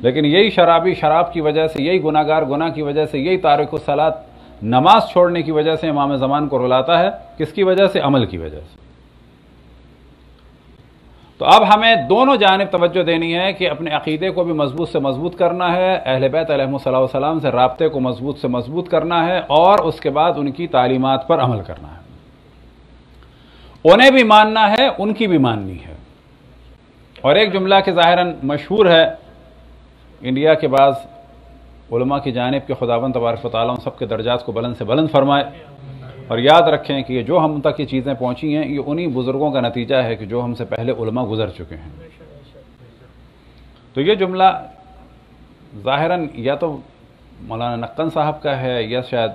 لیکن یہی شرابی شراب کی وجہ سے، یہی گناہگار گناہ کی وجہ سے، یہی تارک الصلاۃ نماز چھوڑنے کی وجہ سے امام زمان کو رلاتا ہے۔ کس کی وجہ سے؟ عمل کی وجہ سے۔ تو اب ہمیں دونوں جانب توجہ دینی ہے کہ اپنے عقیدے کو بھی مضبوط سے مضبوط کرنا ہے، اہل بیت علیہ السلام سے رابطے کو مضبوط سے مضبوط کرنا ہے، اور اس کے بعد ان کی تعلیمات پر عمل کرنا ہے۔ انہیں بھی ماننا ہے، ان کی بھی ماننی ہے۔ اور ایک جملہ کہ ظاہراً مشہور ہے انڈیا کے بعض علماء کی جانب کہ خداوند تبارک و تعالیٰ سب کے درجات کو بلند سے بلند فرمائے، اور یاد رکھیں کہ یہ جو ہم تک یہ چیزیں پہنچی ہیں یہ انہی بزرگوں کا نتیجہ ہے کہ جو ہم سے پہلے علماء گزر چکے ہیں۔ تو یہ جملہ ظاہراً یا تو مولانا نقن صاحب کا ہے یا شاید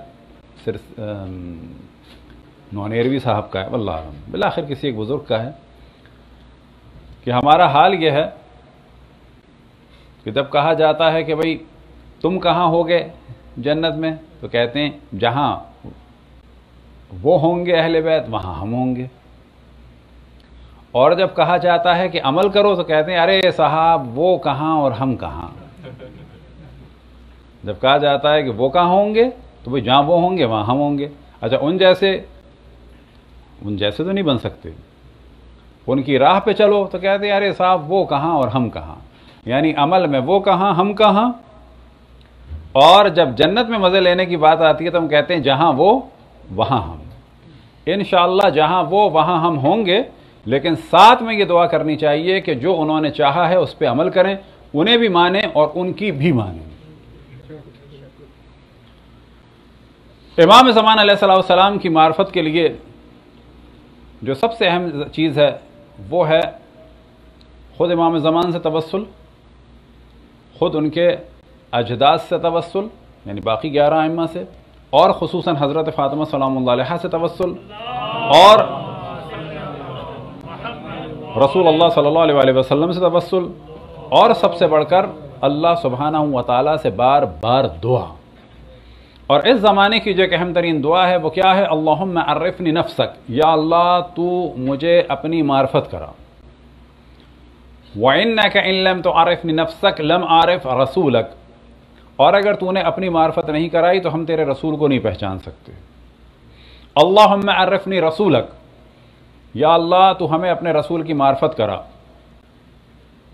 صرف نونیروی صاحب کا ہے، واللہ اعلم، بالآخر کسی ایک بزرگ کا ہے، کہ ہمارا حال یہ ہے کہ جب کہا جاتا ہے کہ بھئی تم کہاں ہوگے جنت میں، تو کہتے ہیں جہاں وہ ہوں گے اہل بیت وہاں ہم ہوں گے، اور جب کہا جاتا ہے کہ عمل کرو تو کہتے ہیں ارے صاحب وہ کہاں اور ہم کہاں۔ جب کہا جاتا ہے کہ وہ کہاں ہوں گے تو بھئی جہاں وہ ہوں گے وہاں ہم ہوں گے۔ اچھا ان جیسے تو نہیں بن سکتے، ان کی راہ پہ چلو تو کہتے ہیں ارے صاحب وہ کہاں اور ہم کہاں، یعنی عمل میں وہ کہاں ہم کہاں، اور جب جنت میں مزے لینے کی بات آتی ہے تو ہم کہتے ہیں جہاں وہ وہاں ہم۔ انشاءاللہ جہاں وہ وہاں ہم ہوں گے، لیکن ساتھ میں یہ دعا کرنی چاہیے کہ جو انہوں نے چاہا ہے اس پہ عمل کریں، انہیں بھی مانیں اور ان کی بھی مانیں۔ امام زمان علیہ السلام کی معرفت کے لیے جو سب سے اہم چیز ہے وہ ہے خود امام زمان سے توسل، خود ان کے اجداد سے توسل یعنی باقی 11 ائمہ سے، اور خصوصاً حضرت فاطمہ سلام اللہ علیہا سے توسل، اور رسول اللہ صلی اللہ علیہ وسلم سے توسل، اور سب سے بڑھ کر اللہ سبحانہ و تعالیٰ سے بار بار دعا۔ اور اس زمانے کی جو ایک اہم ترین دعا ہے وہ کیا ہے؟ اللہم عرفنی نفسک، یا اللہ تو مجھے اپنی معرفت کرا۔ وَإِنَّكَ إِن لَمْ تُعَرِفْنِ نَفْسَكَ لَمْ أَعْرِفْ رَسُولَكَ، اور اگر تو نے اپنی معرفت نہیں کرائی تو ہم تیرے رسول کو نہیں پہچان سکتے۔ اللہم عرفنی رسولک، یا اللہ تو ہمیں اپنے رسول کی معرفت کرا۔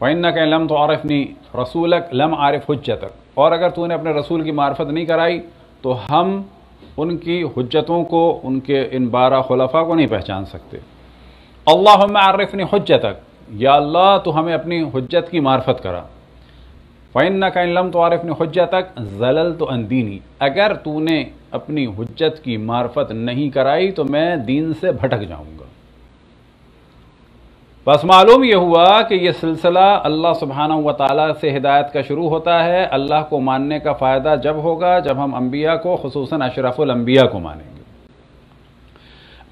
وَإِنَّكَ إِن لَمْ تُعَرِفْنِ رَسُولَكَ لَمْ أَعْرِفْ حُجَّتَكَ، اور اگر تو نے اپنے رسول کی معرفت نہیں کرائی تو ہم ان کی حجتوں کو، ان کے ان 12 خلفاء کو نہیں پہچان سکتے۔ اللہم عرفنی حجتک، یا اللہ تو ہمیں اپنی حجت کی معرفت کرا۔ فَإِنَّكَ إِن لَمْ تُعَرِفْنِ حُجَّتَكَ زَلَلْتُ عَنْ دِينِي، اگر تو نے اپنی حجت کی معرفت نہیں کرائی تو میں دین سے بھٹک جاؤں گا۔ بس معلوم یہ ہوا کہ یہ سلسلہ اللہ سبحانہ و تعالیٰ سے ہدایت کا شروع ہوتا ہے۔ اللہ کو ماننے کا فائدہ جب ہوگا جب ہم انبیاء کو، خصوصاً اشرف الانبیاء کو مانیں گے۔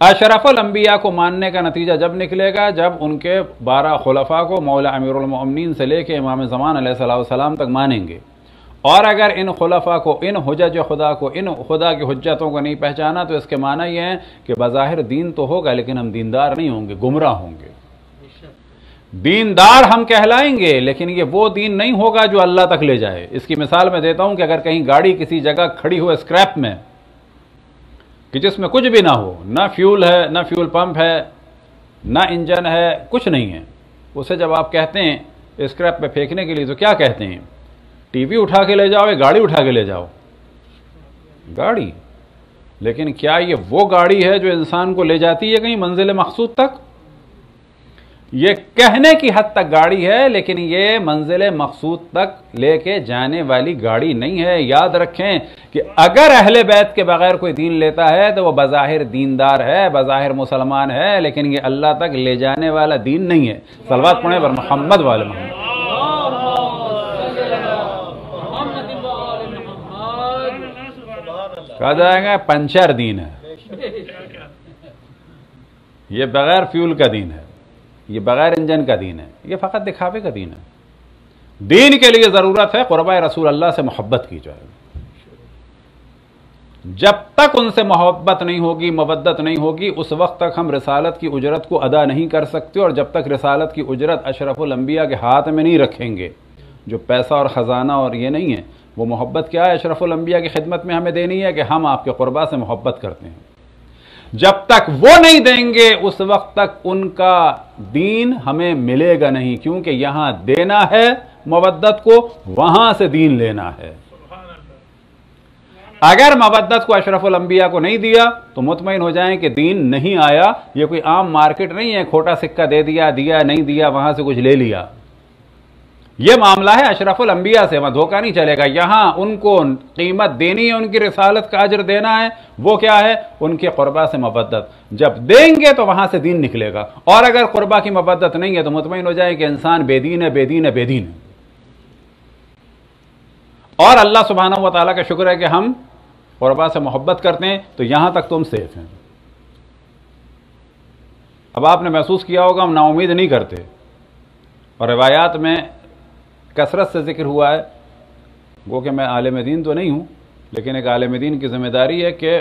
اشرف الانبیاء کو ماننے کا نتیجہ جب نکلے گا جب ان کے 12 خلفاء کو مولا امیر المؤمنین سے لے کے امام زمان علیہ السلام تک مانیں گے، اور اگر ان خلفاء کو، ان حجج خدا کو، ان خدا کی حجتوں کو نہیں پہچانا تو اس کے معنی یہ ہے کہ بظاہر دین تو ہوگا لیکن ہم دیندار نہیں ہوں گے، گمراہ ہوں گے۔ دیندار ہم کہلائیں گے لیکن یہ وہ دین نہیں ہوگا جو اللہ تک لے جائے۔ اس کی مثال میں دیتا ہوں کہ اگر کہیں گاڑی کسی جگہ کھڑی ہو اسکریپ میں، کہ جس میں کچھ بھی نہ ہو، نہ فیول ہے، نہ فیول پمپ ہے، نہ انجن ہے، کچھ نہیں ہے، اسے جب آپ کہتے ہیں اسکریپ پہ پھینکنے کے لیے تو کیا کہتے ہیں؟ ٹی وی اٹھا کے لے جاؤ یا گاڑی اٹھا کے لے جاؤ؟ گاڑی۔ لیکن کیا یہ وہ گاڑی ہے جو انسان کو لے جاتی ہے کہیں منزل مقصود تک؟ یہ کہنے کی حد تک گاڑی ہے لیکن یہ منزل مقصود تک لے کے جانے والی گاڑی نہیں ہے۔ یاد رکھیں کہ اگر اہل بیت کے بغیر کوئی دین لیتا ہے تو وہ بظاہر دیندار ہے، بظاہر مسلمان ہے، لیکن یہ اللہ تک لے جانے والا دین نہیں ہے۔ صلوات پڑھیں پر محمد والے محمد۔ کہا جائے گا پنچر دین ہے، یہ بغیر فیول کا دین ہے، یہ بغیر انجن کا دین ہے، یہ فقط دکھاوے کا دین ہے۔ دین کے لیے ضرورت ہے قربائے رسول اللہ سے محبت کی جائے۔ جب تک ان سے محبت نہیں ہوگی، مودت نہیں ہوگی، اس وقت تک ہم رسالت کی اجرت کو ادا نہیں کر سکتے، اور جب تک رسالت کی اجرت اشرف الانبیاء کے ہاتھ میں نہیں رکھیں گے جو پیسہ اور خزانہ اور یہ نہیں ہے، وہ محبت کیا ہے؟ اشرف الانبیاء کی خدمت میں ہمیں دینی ہے کہ ہم آپ کے قربا سے محبت کرتے ہیں۔ جب تک وہ نہیں دیں گے اس وقت تک ان کا دین ہمیں ملے گا نہیں، کیونکہ یہاں دینا ہے مودت کو، وہاں سے دین لینا ہے۔ اگر مودت کو اشرف الانبیاء کو نہیں دیا تو مطمئن ہو جائیں کہ دین نہیں آیا۔ یہ کوئی عام مارکیٹ نہیں ہے، کھوٹا سکہ دے دیا نہیں دیا، وہاں سے کچھ لے لیا۔ یہ معاملہ ہے اشرف الانبیاء سے، وہاں دھوکہ نہیں چلے گا۔ یہاں ان کو قیمت دینی ہے، ان کی رسالت کا اجر دینا ہے۔ وہ کیا ہے؟ ان کے قربا سے مودت۔ جب دیں گے تو وہاں سے دین نکلے گا، اور اگر قربا کی مودت نہیں ہے تو مطمئن ہو جائے کہ انسان بے دین ہے، بے دین ہے، بے دین ہے۔ اور اللہ سبحانہ و تعالیٰ کا شکر ہے کہ ہم قربا سے محبت کرتے ہیں، تو یہاں تک تم سیف ہیں۔ اب آپ نے محسوس کیا ہوگا ہم نا امید نہیں کرتے، اور روایات میں کثرت سے ذکر ہوا ہے، وہ کہ میں عالم دین تو نہیں ہوں، لیکن ایک عالم دین کی ذمہ داری ہے کہ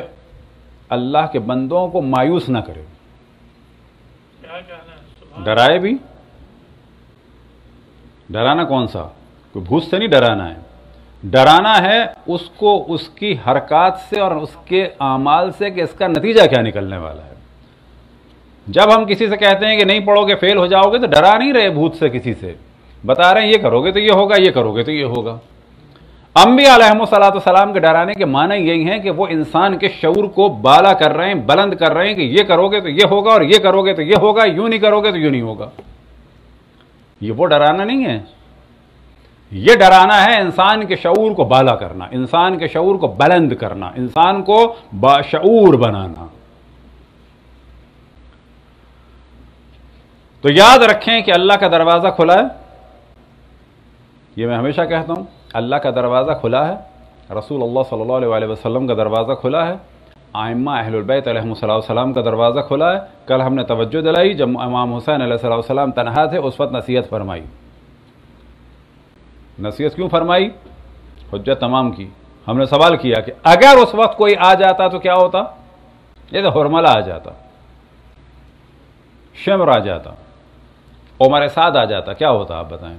اللہ کے بندوں کو مایوس نہ کرے، ڈرائے بھی۔ ڈرانا کون سا؟ کوئی بھوت سے نہیں ڈرانا ہے، ڈرانا ہے اس کو اس کی حرکات سے اور اس کے اعمال سے کہ اس کا نتیجہ کیا نکلنے والا ہے۔ جب ہم کسی سے کہتے ہیں کہ نہیں پڑھو گے فیل ہو جاؤ گے، تو ڈرا نہیں رہے بھوت سے، کسی سے بتا رہے ہیں یہ کرو گے تو یہ ہوگا، یہ کرو گے تو یہ ہوگا۔ انبیاء علیہم السلام کے ڈرانے کے معنی یہی ہیں کہ وہ انسان کے شعور کو بالا کر رہے ہیں، بلند کر رہے ہیں کہ یہ کرو گے تو یہ ہوگا، اور یہ کرو گے تو یہ ہوگا، یوں نہیں کرو گے تو یوں نہیں ہوگا۔ یہ وہ ڈرانا نہیں ہے، یہ ڈرانا ہے انسان کے شعور کو بالا کرنا، انسان کے شعور کو بلند کرنا، انسان کو باشعور بنانا۔ تو یاد رکھیں کہ اللہ کا دروازہ کھلا ہے، یہ میں ہمیشہ کہتا ہوں، اللہ کا دروازہ کھلا ہے، رسول اللہ صلی اللہ علیہ وسلم کا دروازہ کھلا ہے، ائمہ اہل البیت علیہم السلام کا دروازہ کھلا ہے۔ کل ہم نے توجہ دلائی جب امام حسین علیہ السلام تنہا تھے، اس وقت نصیحت فرمائی۔ نصیحت کیوں فرمائی؟ حجت تمام کی۔ ہم نے سوال کیا کہ اگر اس وقت کوئی آ جاتا تو کیا ہوتا؟ یہ تو حرملہ آ جاتا، شمر آ جاتا، عمر سعد آ جاتا، کیا ہوتا آپ بتائیں؟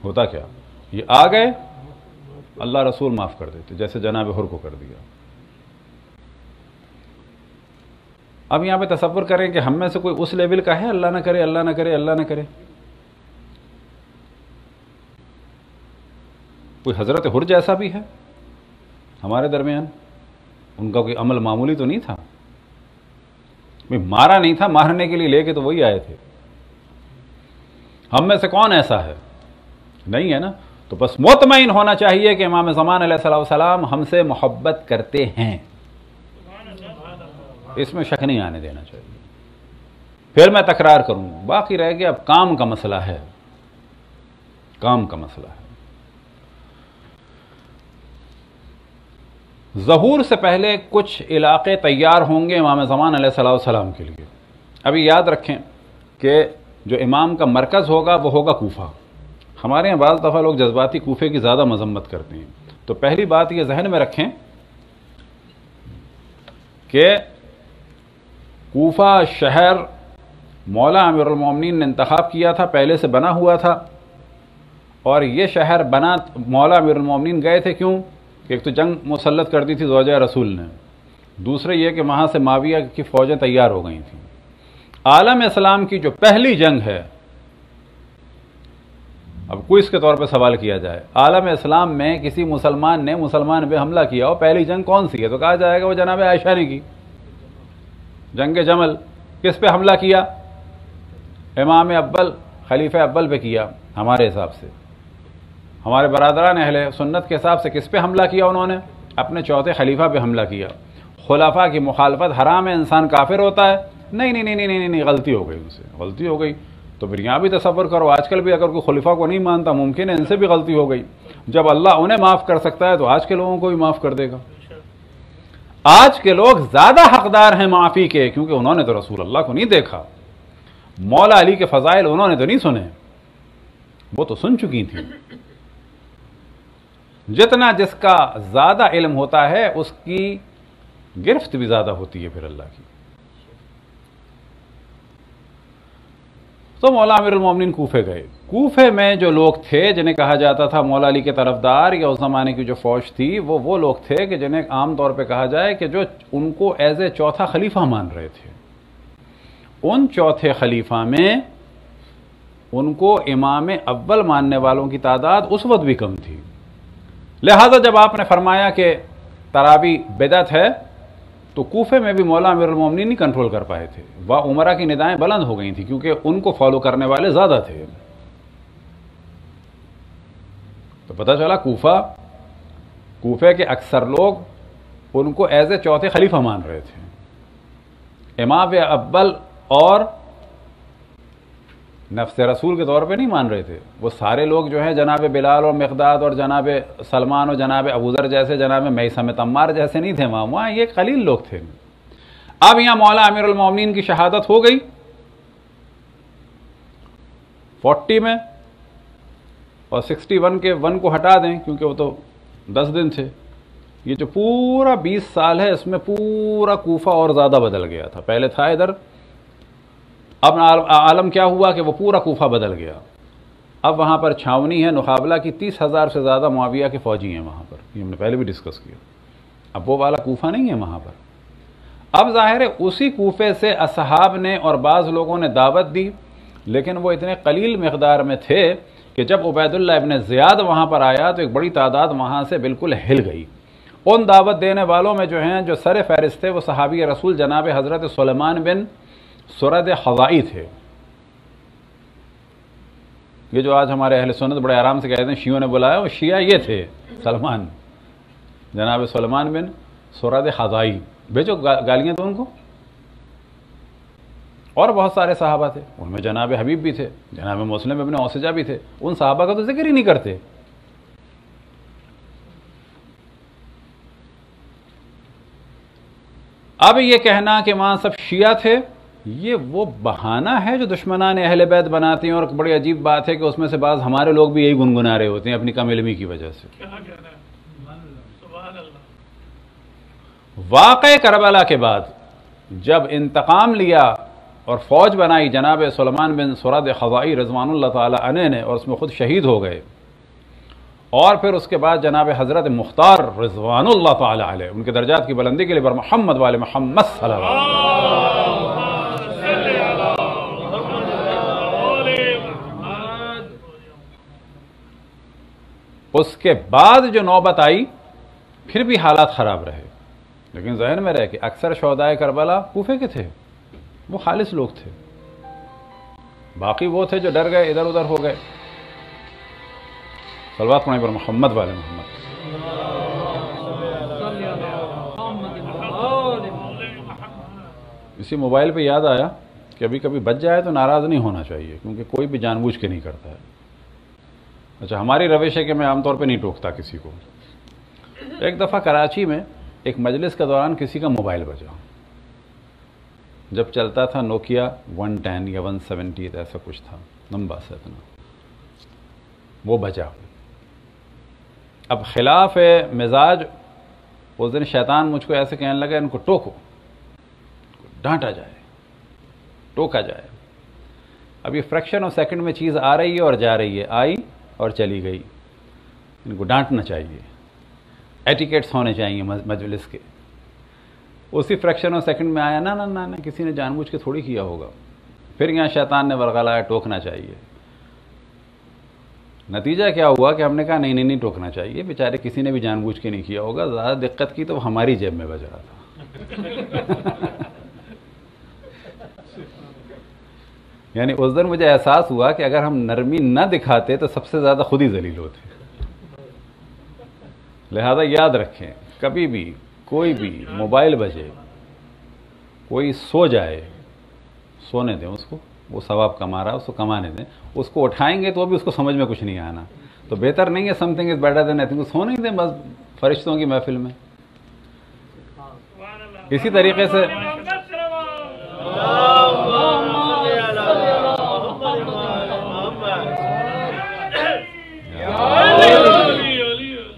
ہوتا کیا؟ یہ آ گئے، اللہ رسول معاف کر دیتے، جیسے جناب حر کو کر دیا۔ اب یہاں پہ تصور کریں کہ ہم میں سے کوئی اس لیول کا ہے، اللہ نہ کرے، اللہ نہ کرے، اللہ نہ کرے، کوئی حضرت حر جیسا بھی ہے ہمارے درمیان؟ ان کا کوئی عمل معمولی تو نہیں تھا، مارا نہیں تھا، مارنے کے لیے لے کے تو وہی آئے تھے۔ ہم میں سے کون ایسا ہے؟ نہیں ہے نا۔ تو بس مطمئن ہونا چاہیے کہ امام زمان علیہ السلام ہم سے محبت کرتے ہیں، اس میں شک نہیں آنے دینا چاہیے۔ پھر میں تکرار کروں، باقی رہ گیا اب کام کا مسئلہ ہے، کام کا مسئلہ ہے۔ ظہور سے پہلے کچھ علاقے تیار ہوں گے امام زمان علیہ السلام کے لیے۔ ابھی یاد رکھیں کہ جو امام کا مرکز ہوگا وہ ہوگا کوفہ۔ ہمارے یہاں بعض دفعہ لوگ جذباتی کوفے کی زیادہ مذمت کرتے ہیں، تو پہلی بات یہ ذہن میں رکھیں کہ کوفہ شہر مولا امیر المومنین نے انتخاب کیا تھا، پہلے سے بنا ہوا تھا، اور یہ شہر بنا مولا امیر المومنین گئے تھے کیوں؟ کہ ایک تو جنگ مسلط کر دی تھی زوجہ رسول نے، دوسرے یہ کہ وہاں سے معاویہ کی فوجیں تیار ہو گئی تھیں۔ عالم اسلام کی جو پہلی جنگ ہے، اب کوئز کے طور پہ سوال کیا جائے، عالم اسلام میں کسی مسلمان نے مسلمان پہ حملہ کیا ہو، پہلی جنگ کون سی ہے؟ تو کہا جائے گا وہ جناب عائشہ نے کی، جنگ جمل۔ کس پہ حملہ کیا؟ امام اول، خلیفہ اول پہ کیا ہمارے حساب سے۔ ہمارے برادران اہل سنت کے حساب سے کس پہ حملہ کیا انہوں نے؟ اپنے چوتھے خلیفہ پہ حملہ کیا۔ خلفاء کی مخالفت حرام ہے، انسان کافر ہوتا ہے؟ نہیں نہیں نہیں نہیں نہیں، غلطی ہو گئی، ان سے غلطی ہو گئی۔ تو پھر یہاں بھی تصور کرو، آج کل بھی اگر کوئی خلیفہ کو نہیں مانتا، ممکن ہے ان سے بھی غلطی ہو گئی۔ جب اللہ انہیں معاف کر سکتا ہے تو آج کے لوگوں کو بھی معاف کر دے گا۔ آج کے لوگ زیادہ حقدار ہیں معافی کے، کیونکہ انہوں نے تو رسول اللہ کو نہیں دیکھا، مولا علی کے فضائل انہوں نے تو نہیں سنے، وہ تو سن چکی تھیں۔ جتنا جس کا زیادہ علم ہوتا ہے اس کی گرفت بھی زیادہ ہوتی ہے پھر اللہ کی۔ تو مولا امیر المومنین کوفے گئے. کوفے میں جو لوگ تھے جنہیں کہا جاتا تھا مولا علی کے طرفدار، یا اس زمانے کی جو فوج تھی وہ لوگ تھے کہ جنہیں عام طور پہ کہا جائے کہ جو ان کو ایز اے چوتھا خلیفہ مان رہے تھے. ان چوتھے خلیفہ میں ان کو امام اول ماننے والوں کی تعداد اس وقت بھی کم تھی. لہذا جب آپ نے فرمایا کہ تراوی بدعت ہے تو کوفے میں بھی مولا امیر المومنین نہیں کنٹرول کر پائے تھے. وہ عمرہ کی ندائیں بلند ہو گئی تھیں کیونکہ ان کو فالو کرنے والے زیادہ تھے. تو پتہ چلا کوفے کے اکثر لوگ ان کو ایز اے چوتھے خلیفہ مان رہے تھے. امام اول اور نفس رسول کے طور پہ نہیں مان رہے تھے. وہ سارے لوگ جو ہیں جناب بلال اور مقداد اور جناب سلمان اور جناب ابوذر جیسے، جناب میثم عمار جیسے نہیں تھے. وہاں یہ قلیل لوگ تھے. اب یہاں مولا امیر المومنین کی شہادت ہو گئی 40 میں، اور 61 کے 1 کو ہٹا دیں کیونکہ وہ تو 10 دن تھے. یہ جو پورا 20 سال ہے اس میں پورا کوفہ اور زیادہ بدل گیا تھا. پہلے تھا ادھر، اب عالم کیا ہوا کہ وہ پورا کوفہ بدل گیا. اب وہاں پر چھاونی ہے نقابلہ کی، 30,000 سے زیادہ معاویہ کے فوجی ہیں وہاں پر. یہ ہم نے پہلے بھی ڈسکس کیا. اب وہ والا کوفہ نہیں ہے وہاں پر. اب ظاہر ہے اسی کوفے سے اصحاب نے اور بعض لوگوں نے دعوت دی، لیکن وہ اتنے قلیل مقدار میں تھے کہ جب عبید اللہ ابن زیاد وہاں پر آیا تو ایک بڑی تعداد وہاں سے بالکل ہل گئی. ان دعوت دینے والوں میں جو سر فہرست تھے وہ صحابی رسول جناب حضرت سلیمان بن سرد خزائی تھے. یہ جو آج ہمارے اہل سنت بڑے آرام سے کہتے ہیں شیعوں نے بلایا، وہ شیعہ یہ تھے سلمان، جناب سلیمان بن سرد خزائی. بھیجو گالیاں تو ان کو. اور بہت سارے صحابہ تھے، ان میں جناب حبیب بھی تھے، جناب مسلم ابن اوسجہ بھی تھے. ان صحابہ کا تو ذکر ہی نہیں کرتے. اب یہ کہنا کہ وہاں سب شیعہ تھے، یہ وہ بہانہ ہے جو دشمنان اہل بیت بناتے ہیں. اور بڑی عجیب بات ہے کہ اس میں سے بعض ہمارے لوگ بھی یہی گنگنا رہے ہوتے ہیں اپنی کم علمی کی وجہ سے. واقع کربلا کے بعد جب انتقام لیا اور فوج بنائی جناب سلیمان بن سرد خزائی رضوان اللہ تعالی عنہ نے، اور اس میں خود شہید ہو گئے، اور پھر اس کے بعد جناب حضرت مختار رضوان اللہ تعالی علیہ، ان کے درجات کی بلندی کے لیے بر محمد والے محمد صلی اللہ علیہ وسلم. اس کے بعد جو نوبت آئی پھر بھی حالات خراب رہے، لیکن ذہن میں رہے کہ اکثر شہدائے کربلا کوفے کے تھے، وہ خالص لوگ تھے. باقی وہ تھے جو ڈر گئے، ادھر ادھر ہو گئے. صلوات پڑھیں پر محمد والے محمد. اسی موبائل پہ یاد آیا کہ ابھی کبھی بچ جائے تو ناراض نہیں ہونا چاہیے، کیونکہ کوئی بھی جان بوجھ کے نہیں کرتا ہے. اچھا، ہماری روش ہے کہ میں عام طور پہ نہیں ٹوکتا کسی کو. ایک دفعہ کراچی میں ایک مجلس کے دوران کسی کا موبائل بجا. جب چلتا تھا نوکیا 110 یا 170 ایسا کچھ تھا، لمبا سا اتنا، وہ بجا. اب خلاف مزاج اس دن شیطان مجھ کو ایسے کہنے لگا ان کو ٹوکو، ڈانٹا جائے، ٹوکا جائے. اب یہ فریکشن آف سیکنڈ میں چیز آ رہی ہے اور جا رہی ہے، آئی اور چلی گئی. ان کو ڈانٹنا چاہیے، ایٹیکیٹس ہونے چاہیے مجلس کے. اسی فریکشن آف سیکنڈ میں آیا نہ کسی نے جان بوجھ کے تھوڑی کیا ہوگا. پھر یہاں شیطان نے ورغلایا ٹوکنا چاہیے. نتیجہ کیا ہوا کہ ہم نے کہا نہیں ٹوکنا چاہیے، بیچارے کسی نے بھی جان بوجھ کے نہیں کیا ہوگا. زیادہ دقت کی تو ہماری جیب میں بج رہا تھا. یعنی اس دن مجھے احساس ہوا کہ اگر ہم نرمی نہ دکھاتے تو سب سے زیادہ خود ہی ذلیل ہوتے. لہذا یاد رکھیں، کبھی بھی کوئی بھی موبائل بجے، کوئی سو جائے، سونے دیں اس کو، وہ ثواب کما رہا ہے، اس کو کمانے دیں. اس کو اٹھائیں گے تو بھی اس کو سمجھ میں کچھ نہیں آنا، تو بہتر نہیں ہے some thing is better than nothing. سونے دیں بس فرشتوں کی محفل میں. اسی طریقے سے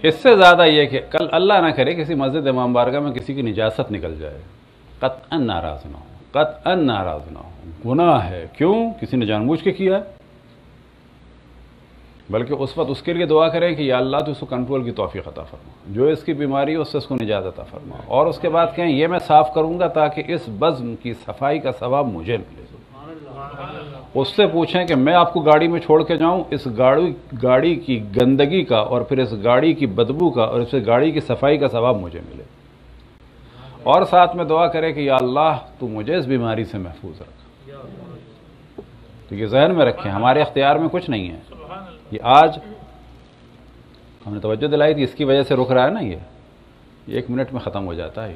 اس سے زیادہ یہ کہ کل اللہ نہ کرے کسی مسجد امام بارگاہ میں کسی کی نجاست نکل جائے، قطعاً ناراض نہ ہو. قطعا ناراض نہ ہوں، گناہ ہے، کیوں؟ کسی نے جان بوجھ کے کیا ہے، بلکہ اس وقت اس کے لیے دعا کریں کہ یا اللہ تو اس کو کنٹرول کی توفیق عطا فرما، جو اس کی بیماری ہے اس سے اس کو نجات عطا فرما، اور اس کے بعد کہیں یہ میں صاف کروں گا تاکہ اس بزم کی صفائی کا ثواب مجھے ملے۔ اس سے پوچھیں کہ میں آپ کو گاڑی میں چھوڑ کے جاؤں، اس گاڑی کی گندگی کا اور پھر اس گاڑی کی بدبو کا اور اس گاڑی کی صفائی کا ثواب مجھے ملے، اور ساتھ میں دعا کرے کہ یا اللہ تو مجھے اس بیماری سے محفوظ رکھ۔ تو یہ ذہن میں رکھیں، ہمارے اختیار میں کچھ نہیں ہے۔ یہ آج ہم نے توجہ دلائی تھی، اس کی وجہ سے رک رہا ہے نا، یہ 1 منٹ میں ختم ہو جاتا ہے،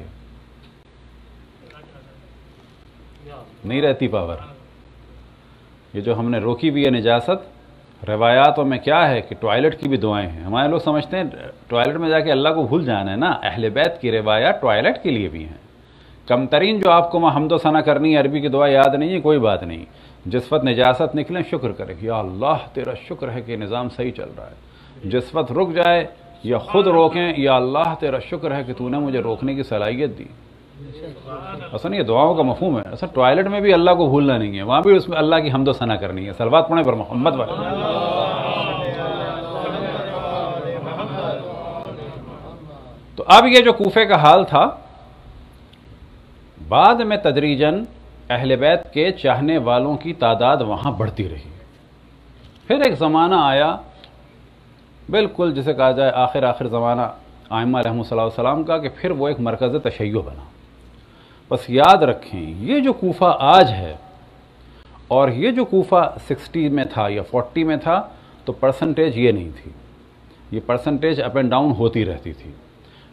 یہ نہیں رہتی پاور۔ یہ جو ہم نے روکی ہوئی ہے نجاست، روایاتوں میں کیا ہے کہ ٹوائلٹ کی بھی دعائیں ہیں۔ ہمارے لوگ سمجھتے ہیں ٹوائلٹ میں جا کے اللہ کو بھول جانا ہے، نا، اہل بیت کی روایات ٹوائلٹ کے لیے بھی ہیں۔ کم ترین جو آپ کو حمد و ثنا کرنی ہے، عربی کی دعا یاد نہیں ہے، کوئی بات نہیں، جس وقت نجاست نکلیں شکر کرے یا اللہ تیرا شکر ہے کہ نظام صحیح چل رہا ہے۔ جس وقت رک جائے یا خود روکیں، یا اللہ تیرا شکر ہے کہ تو نے مجھے روکنے کی صلاحیت دی۔ اصل یہ دعاؤں کا مفہوم ہے، اصل ٹوائلٹ میں بھی اللہ کو بھولنا نہیں ہے، وہاں بھی اس میں اللہ کی حمد و ثنا کرنی ہے۔ صلوات پڑھیں پر محمد والے۔ تو اب یہ جو کوفے کا حال تھا، بعد میں تدریجاً اہل بیت کے چاہنے والوں کی تعداد وہاں بڑھتی رہی۔ پھر ایک زمانہ آیا، بالکل جسے کہا جائے آخر زمانہ ائمہ علیہم السلام کا، کہ پھر وہ ایک مرکز تشیع بنا۔ بس یاد رکھیں، یہ جو کوفہ آج ہے اور یہ جو کوفہ 60 میں تھا یا 40 میں تھا، تو پرسنٹیج یہ نہیں تھی، یہ پرسنٹیج اپ اینڈ ڈاؤن ہوتی رہتی تھی۔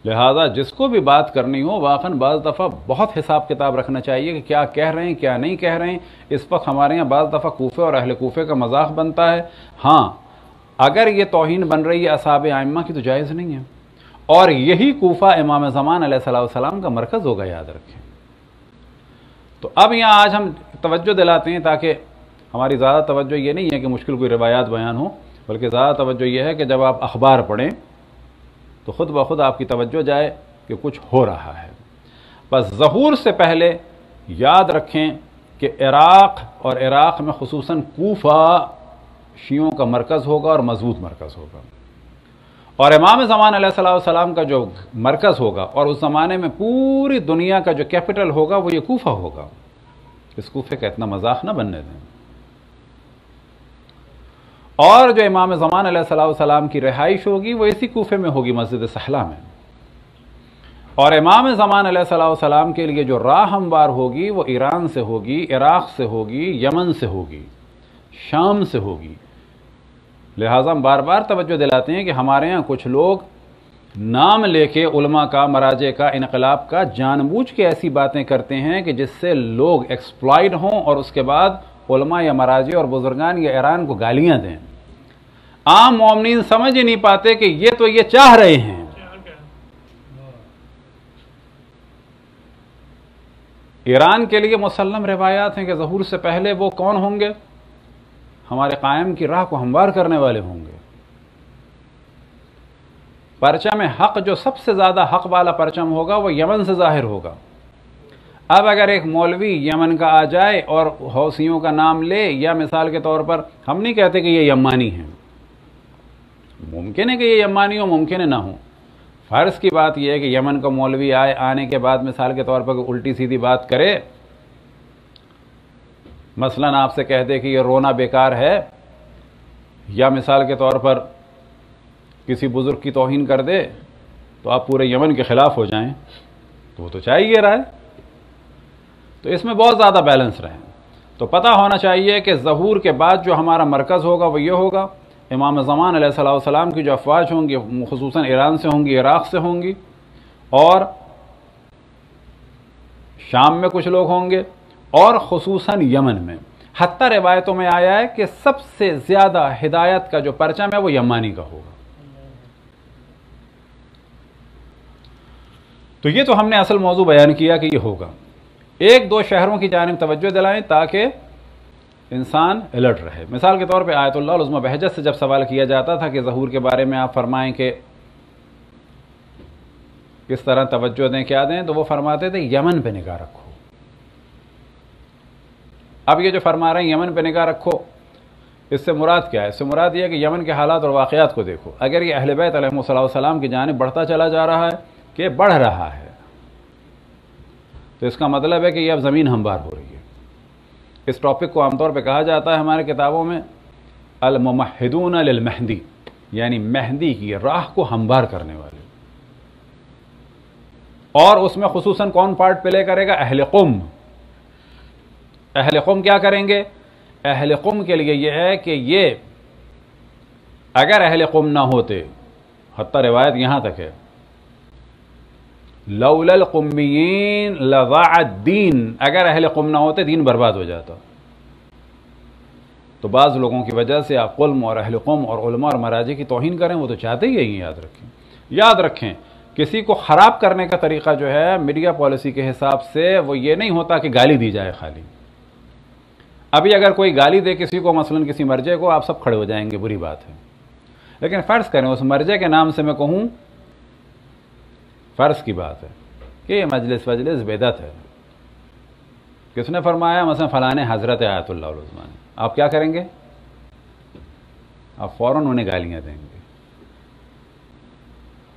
لہٰذا جس کو بھی بات کرنی ہو، واقعاً بعض دفعہ بہت حساب کتاب رکھنا چاہیے کہ کیا کہہ رہے ہیں کیا نہیں کہہ رہے ہیں۔ اس وقت ہمارے یہاں بعض دفعہ کوفے اور اہل کوفے کا مذاق بنتا ہے، ہاں اگر یہ توہین بن رہی ہے اصحاب ائمہ کی تو جائز نہیں ہے، اور یہی کوفہ امام زمان علیہ السلام کا مرکز ہوگا، یاد رکھیں۔ تو اب یہاں آج ہم توجہ دلاتے ہیں، تاکہ ہماری زیادہ توجہ یہ نہیں ہے کہ مشکل کوئی روایات بیان ہو، بلکہ زیادہ توجہ یہ ہے کہ جب آپ اخبار پڑھیں تو خود بخود آپ کی توجہ جائے کہ کچھ ہو رہا ہے۔ بس ظہور سے پہلے یاد رکھیں کہ عراق میں خصوصاً کوفہ شیعوں کا مرکز ہوگا اور مضبوط مرکز ہوگا، اور امام زمان علیہ السلام کا جو مرکز ہوگا اور اس زمانے میں پوری دنیا کا جو کیپٹل ہوگا وہ یہ کوفہ ہوگا۔ اس کوفے کا اتنا مذاق نہ بننے دیں۔ اور جو امام زمان علیہ السلام کی رہائش ہوگی وہ اسی کوفے میں ہوگی، مسجد صحلہ میں، اور امام زمان علیہ السلام کے لیے جو راہ ہموار ہوگی وہ ایران سے ہوگی، عراق سے ہوگی، یمن سے ہوگی، شام سے ہوگی۔ لہٰذا ہم بار بار توجہ دلاتے ہیں کہ ہمارے ہاں کچھ لوگ نام لے کے علماء کا، مراجع کا، انقلاب کا جان بوجھ کے ایسی باتیں کرتے ہیں کہ جس سے لوگ ایکسپلائڈ ہوں، اور اس کے بعد علماء یا مراجع اور بزرگان یا ایران کو گالیاں دیں۔ عام مومنین سمجھ ہی نہیں پاتے کہ یہ تو یہ چاہ رہے ہیں۔ ایران کے لیے مسلم روایات ہیں کہ ظہور سے پہلے وہ کون ہوں گے؟ ہمارے قائم کی راہ کو ہموار کرنے والے ہوں گے۔ پرچم حق جو سب سے زیادہ حق والا پرچم ہوگا وہ یمن سے ظاہر ہوگا۔ اب اگر ایک مولوی یمن کا آ جائے اور حوثیوں کا نام لے، یا مثال کے طور پر ہم نہیں کہتے کہ یہ یمانی ہیں، ممکن ہے کہ یہ یمانی ہو، ممکن ہے نہ ہو، فرض کی بات یہ ہے کہ یمن کا مولوی آنے کے بعد مثال کے طور پر الٹی سیدھی بات کرے، مثلاً آپ سے کہہ دے کہ یہ رونا بیکار ہے، یا مثال کے طور پر کسی بزرگ کی توہین کر دے، تو آپ پورے یمن کے خلاف ہو جائیں، تو وہ تو چاہیے رہا ہے۔ تو اس میں بہت زیادہ بیلنس رہیں۔ تو پتہ ہونا چاہیے کہ ظہور کے بعد جو ہمارا مرکز ہوگا وہ یہ ہوگا، امام زمان علیہ السلام کی جو افواج ہوں گی خصوصاً ایران سے ہوں گی، عراق سے ہوں گی، اور شام میں کچھ لوگ ہوں گے، اور خصوصاً یمن میں۔ حتیٰ روایتوں میں آیا ہے کہ سب سے زیادہ ہدایت کا جو پرچم ہے وہ یمانی کا ہوگا۔ تو یہ تو ہم نے اصل موضوع بیان کیا کہ یہ ہوگا۔ ایک دو شہروں کی جانب توجہ دلائیں تاکہ انسان الرٹ رہے۔ مثال کے طور پہ آیت اللہ العظمی بہجت سے جب سوال کیا جاتا تھا کہ ظہور کے بارے میں آپ فرمائیں کہ کس طرح توجہ دیں، کیا دیں، تو وہ فرماتے تھے یمن پہ نگاہ رکھو، اب یہ جو فرما رہے ہیں یمن پہ نگاہ رکھو، اس سے مراد کیا ہے؟ اس سے مراد یہ ہے کہ یمن کے حالات اور واقعات کو دیکھو. اگر یہ اہل بیت علیہ السلام کی جانب بڑھتا چلا جا رہا ہے کہ بڑھ رہا ہے، تو اس کا مطلب ہے کہ یہ اب زمین ہموار ہو رہی ہے. اس ٹاپک کو عام طور پہ کہا جاتا ہے ہمارے کتابوں میں الممہدون للمہدی، یعنی مہدی کی راہ کو ہموار کرنے والے. اور اس میں خصوصاً کون پارٹ پلے کرے گا؟ اہل قم. اہل قم کیا کریں گے؟ اہل قم کے لیے یہ ہے کہ یہ اگر اہل قم نہ ہوتے، حتیٰ روایت یہاں تک ہے لولا القمیین لضاع الدین، اگر اہل قم نہ ہوتے دین برباد ہو جاتا. تو بعض لوگوں کی وجہ سے آپ قلم اور اہل قم اور علماء اور مراجع کی توہین کریں، وہ تو چاہتے ہی ہیں. یاد رکھیں کسی کو خراب کرنے کا طریقہ جو ہے میڈیا پالیسی کے حساب سے وہ یہ نہیں ہوتا کہ گالی دی جائے خالی. ابھی اگر کوئی گالی دے کسی کو، مثلا کسی مرجع کو، آپ سب کھڑے ہو جائیں گے، بری بات ہے. لیکن فرض کریں اس مرجع کے نام سے میں کہوں، فرض کی بات ہے کہ یہ مجلس بدعت ہے. کس نے فرمایا؟ مثلا فلاں حضرت آیت اللہ العظمیٰ نے. آپ کیا کریں گے؟ آپ فوراً انہیں گالیاں دیں گے.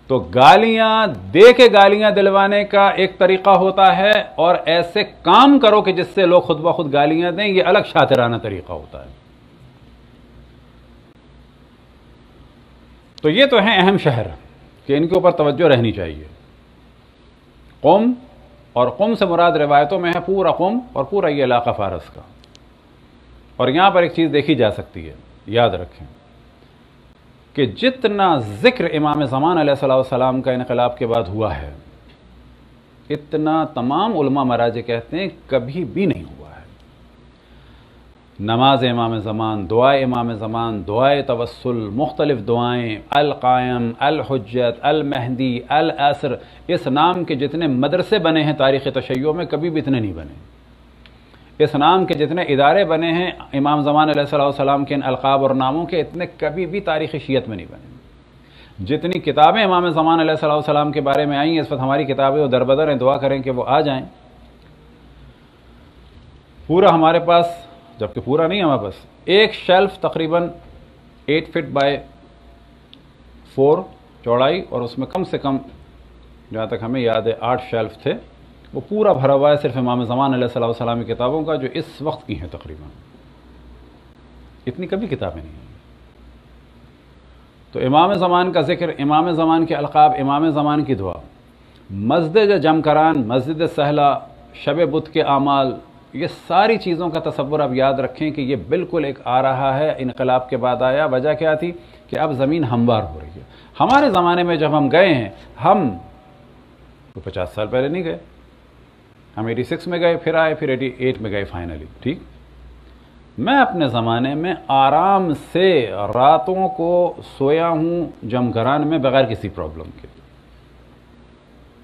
تو گالیاں دے کے گالیاں دلوانے کا ایک طریقہ ہوتا ہے، اور ایسے کام کرو کہ جس سے لوگ خود بخود گالیاں دیں، یہ الگ شاطرانہ طریقہ ہوتا ہے. تو یہ تو ہیں اہم شہر کہ ان کے اوپر توجہ رہنی چاہیے. قم، اور قم سے مراد روایتوں میں ہے پورا قم اور پورا یہ علاقہ فارس کا. اور یہاں پر ایک چیز دیکھی جا سکتی ہے، یاد رکھیں کہ جتنا ذکر امام زمان علیہ السلام کا انقلاب کے بعد ہوا ہے، اتنا تمام علماء مراجع کہتے ہیں کبھی بھی نہیں ہوا ہے. نماز امام زمان، دعائے امام زمان، دعائے توسل، مختلف دعائیں، القائم، الحجت، المہدی، العصر، اس نام کے جتنے مدرسے بنے ہیں تاریخ تشیع میں کبھی بھی اتنے نہیں بنے. اس نام کے جتنے ادارے بنے ہیں امام زمان علیہ السلام کے ان القاب اور ناموں کے، اتنے کبھی بھی تاریخ شیعت میں نہیں بنے. جتنی کتابیں امام زمان علیہ السلام کے بارے میں آئیں ہیں، اس وقت ہماری کتابیں وہ دربدر ہیں، دعا کریں کہ وہ آ جائیں. پورا ہمارے پاس، جبکہ پورا نہیں ہمارے پاس، ایک شیلف تقریباً 8 فٹ بائی 4 چوڑائی، اور اس میں کم سے کم جہاں تک ہمیں یاد ہے 8 شیلف تھے. وہ پورا بھرا ہوا ہے صرف امام زمان علیہ السلام کی کتابوں کا، جو اس وقت کی ہیں تقریباً. اتنی کبھی کتابیں نہیں ہیں. تو امام زمان کا ذکر، امام زمان کے القاب، امام زمان کی دعا، مسجد جمکران، مسجد سہلہ، شب بدھ کے اعمال، یہ ساری چیزوں کا تصور اب یاد رکھیں کہ یہ بالکل ایک آ رہا ہے، انقلاب کے بعد آیا. وجہ کیا تھی؟ کہ اب زمین ہموار ہو رہی ہے. ہمارے زمانے میں جب ہم گئے ہیں، ہم 50 سال پہلے نہیں گئے، ہم 86 میں گئے، پھر آئے، پھر 88 میں گئے فائنلی. ٹھیک، میں اپنے زمانے میں آرام سے راتوں کو سویا ہوں جمگران میں بغیر کسی پرابلم کے.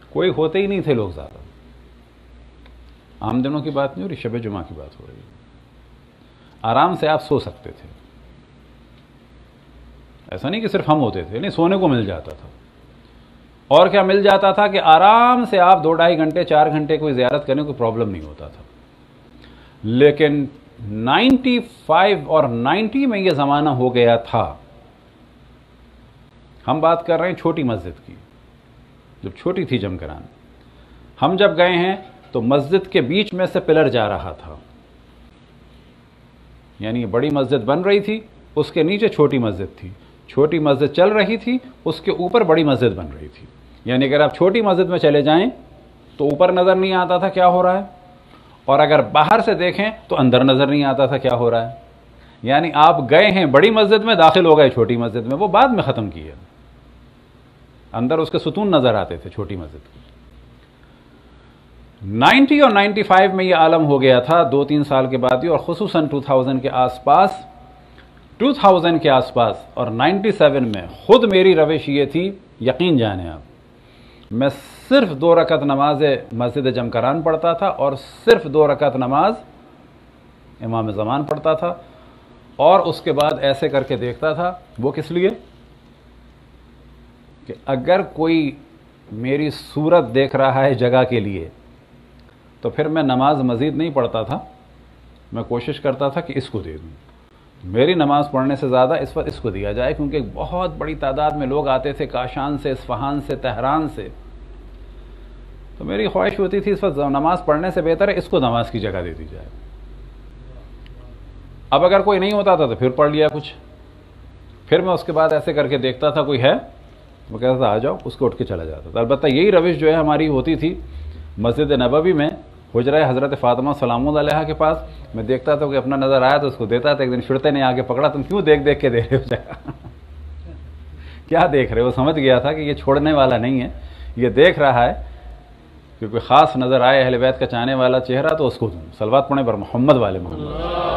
کوئی ہوتے ہی نہیں تھے لوگ زیادہ. عام دنوں کی بات نہیں ہو رہی، شب جمعہ کی بات ہو رہی ہے. آرام سے آپ سو سکتے تھے. ایسا نہیں کہ صرف ہم ہوتے تھے، نہیں، سونے کو مل جاتا تھا. اور کیا مل جاتا تھا کہ آرام سے آپ 2-2.5 گھنٹے 4 گھنٹے کوئی زیارت کرنے کوئی پرابلم نہیں ہوتا تھا. لیکن 95 اور 90 میں یہ زمانہ ہو گیا تھا. ہم بات کر رہے ہیں چھوٹی مسجد کی، جب چھوٹی تھی جمکران. ہم جب گئے ہیں تو مسجد کے بیچ میں سے پلر جا رہا تھا، یعنی بڑی مسجد بن رہی تھی، اس کے نیچے چھوٹی مسجد تھی. چھوٹی مسجد چل رہی تھی، اس کے اوپر بڑی مسجد بن رہی تھی. یعنی اگر آپ چھوٹی مسجد میں چلے جائیں تو اوپر نظر نہیں آتا تھا کیا ہو رہا ہے، اور اگر باہر سے دیکھیں تو اندر نظر نہیں آتا تھا کیا ہو رہا ہے. یعنی آپ گئے ہیں بڑی مسجد میں، داخل ہو گئے چھوٹی مسجد میں. وہ بعد میں ختم کی ہے، اندر اس کے ستون نظر آتے تھے چھوٹی مسجد کی. 90 اور 95 میں یہ عالم ہو گیا تھا 2-3 سال کے بعد ہی، اور خصوصاً 2000 کے آس پاس اور 97 میں خود میری روش یہ تھی، یقین جانیں آپ، میں صرف 2 رکعت نماز مسجد جمکران پڑھتا تھا اور صرف 2 رکعت نماز امام زمان پڑھتا تھا. اور اس کے بعد ایسے کر کے دیکھتا تھا. وہ کس لیے؟ کہ اگر کوئی میری صورت دیکھ رہا ہے جگہ کے لیے تو پھر میں نماز مزید نہیں پڑھتا تھا، میں کوشش کرتا تھا کہ اس کو دے دوں، میری نماز پڑھنے سے زیادہ اس وقت اس کو دیا جائے، کیونکہ ایک بہت بڑی تعداد میں لوگ آتے تھے کاشان سے، اصفہان سے، تہران سے، تو میری خواہش ہوتی تھی اس وقت نماز پڑھنے سے بہتر ہے اس کو نماز کی جگہ دے دی جائے۔ اب اگر کوئی نہیں ہوتا تھا تو پھر پڑھ لیا کچھ، پھر میں اس کے بعد ایسے کر کے دیکھتا تھا کوئی ہے، وہ کہتا تھا آ جاؤ، اس کو اٹھ کے چلا جاتا تھا۔ البتہ یہی روش جو ہے ہماری ہوتی تھی مسجد نبوی میں، حجرہ حضرت فاطمہ سلام اللہ علیہا کے پاس، میں دیکھتا تھا کہ اپنا نظر آیا تو اس کو دیتا تھا۔ ایک دن شرطے نے آگے پکڑا، تم کیوں دیکھ دیکھ کے دے رہے ہو جگہ؟ کیا دیکھ رہے ہو؟ سمجھ گیا تھا کہ یہ چھوڑنے والا نہیں ہے، یہ دیکھ رہا ہے کہ کوئی خاص نظر آئے اہل بیت کا چاہنے والا چہرہ تو اس کو دوں۔ صلوات پڑھیں بر محمد والے محمد۔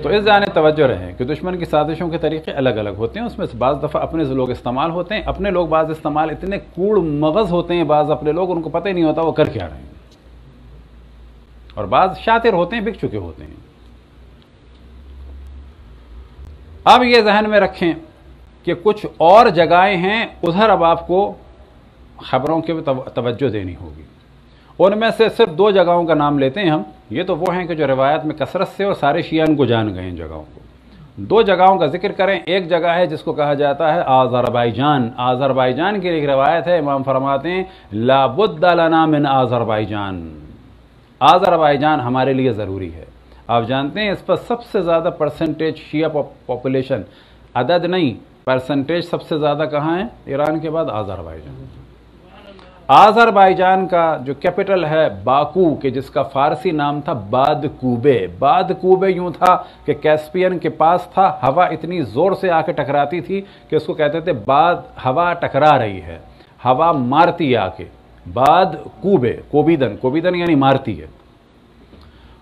تو اس جانب توجہ رہے کہ دشمن کی سازشوں کے طریقے الگ الگ ہوتے ہیں، اس میں سے بعض دفعہ اپنے لوگ استعمال ہوتے ہیں، اپنے لوگ بعض استعمال اتنے کوڑ مغز ہوتے ہیں، بعض اپنے لوگ ان کو پتہ ہی نہیں ہوتا وہ کر کیا رہے ہیں، اور بعض شاطر ہوتے ہیں، بک چکے ہوتے ہیں۔ اب یہ ذہن میں رکھیں کہ کچھ اور جگہیں ہیں، ادھر اب آپ کو خبروں کی توجہ دینی ہوگی۔ ان میں سے صرف 2 جگہوں کا نام لیتے ہیں ہم، یہ تو وہ ہیں کہ جو روایت میں کثرت سے اور سارے شیعہ کو جان گئے ان جگہوں کو۔ 2 جگہوں کا ذکر کریں، ایک جگہ ہے جس کو کہا جاتا ہے آذربائیجان۔ آذربائیجان کی ایک روایت ہے، امام فرماتے ہیں لا بد لنا من آذربائیجان، آذربائیجان ہمارے لیے ضروری ہے۔ آپ جانتے ہیں اس پر سب سے زیادہ پرسنٹیج شیعہ پاپولیشن، عدد نہیں پرسنٹیج سب سے زیادہ کہاں ہے؟ ایران کے بعد آذربائیجان۔ آذربائیجان کا جو کیپٹل ہے باکو، کہ جس کا فارسی نام تھا بادکوبے۔ بادکوبے یوں تھا کہ کیسپین کے پاس تھا، ہوا اتنی زور سے آ کے ٹکراتی تھی کہ اس کو کہتے تھے ہوا ٹکرا رہی ہے، ہوا مارتی آ کے، بادکوبے، کوبیدن یعنی مارتی ہے،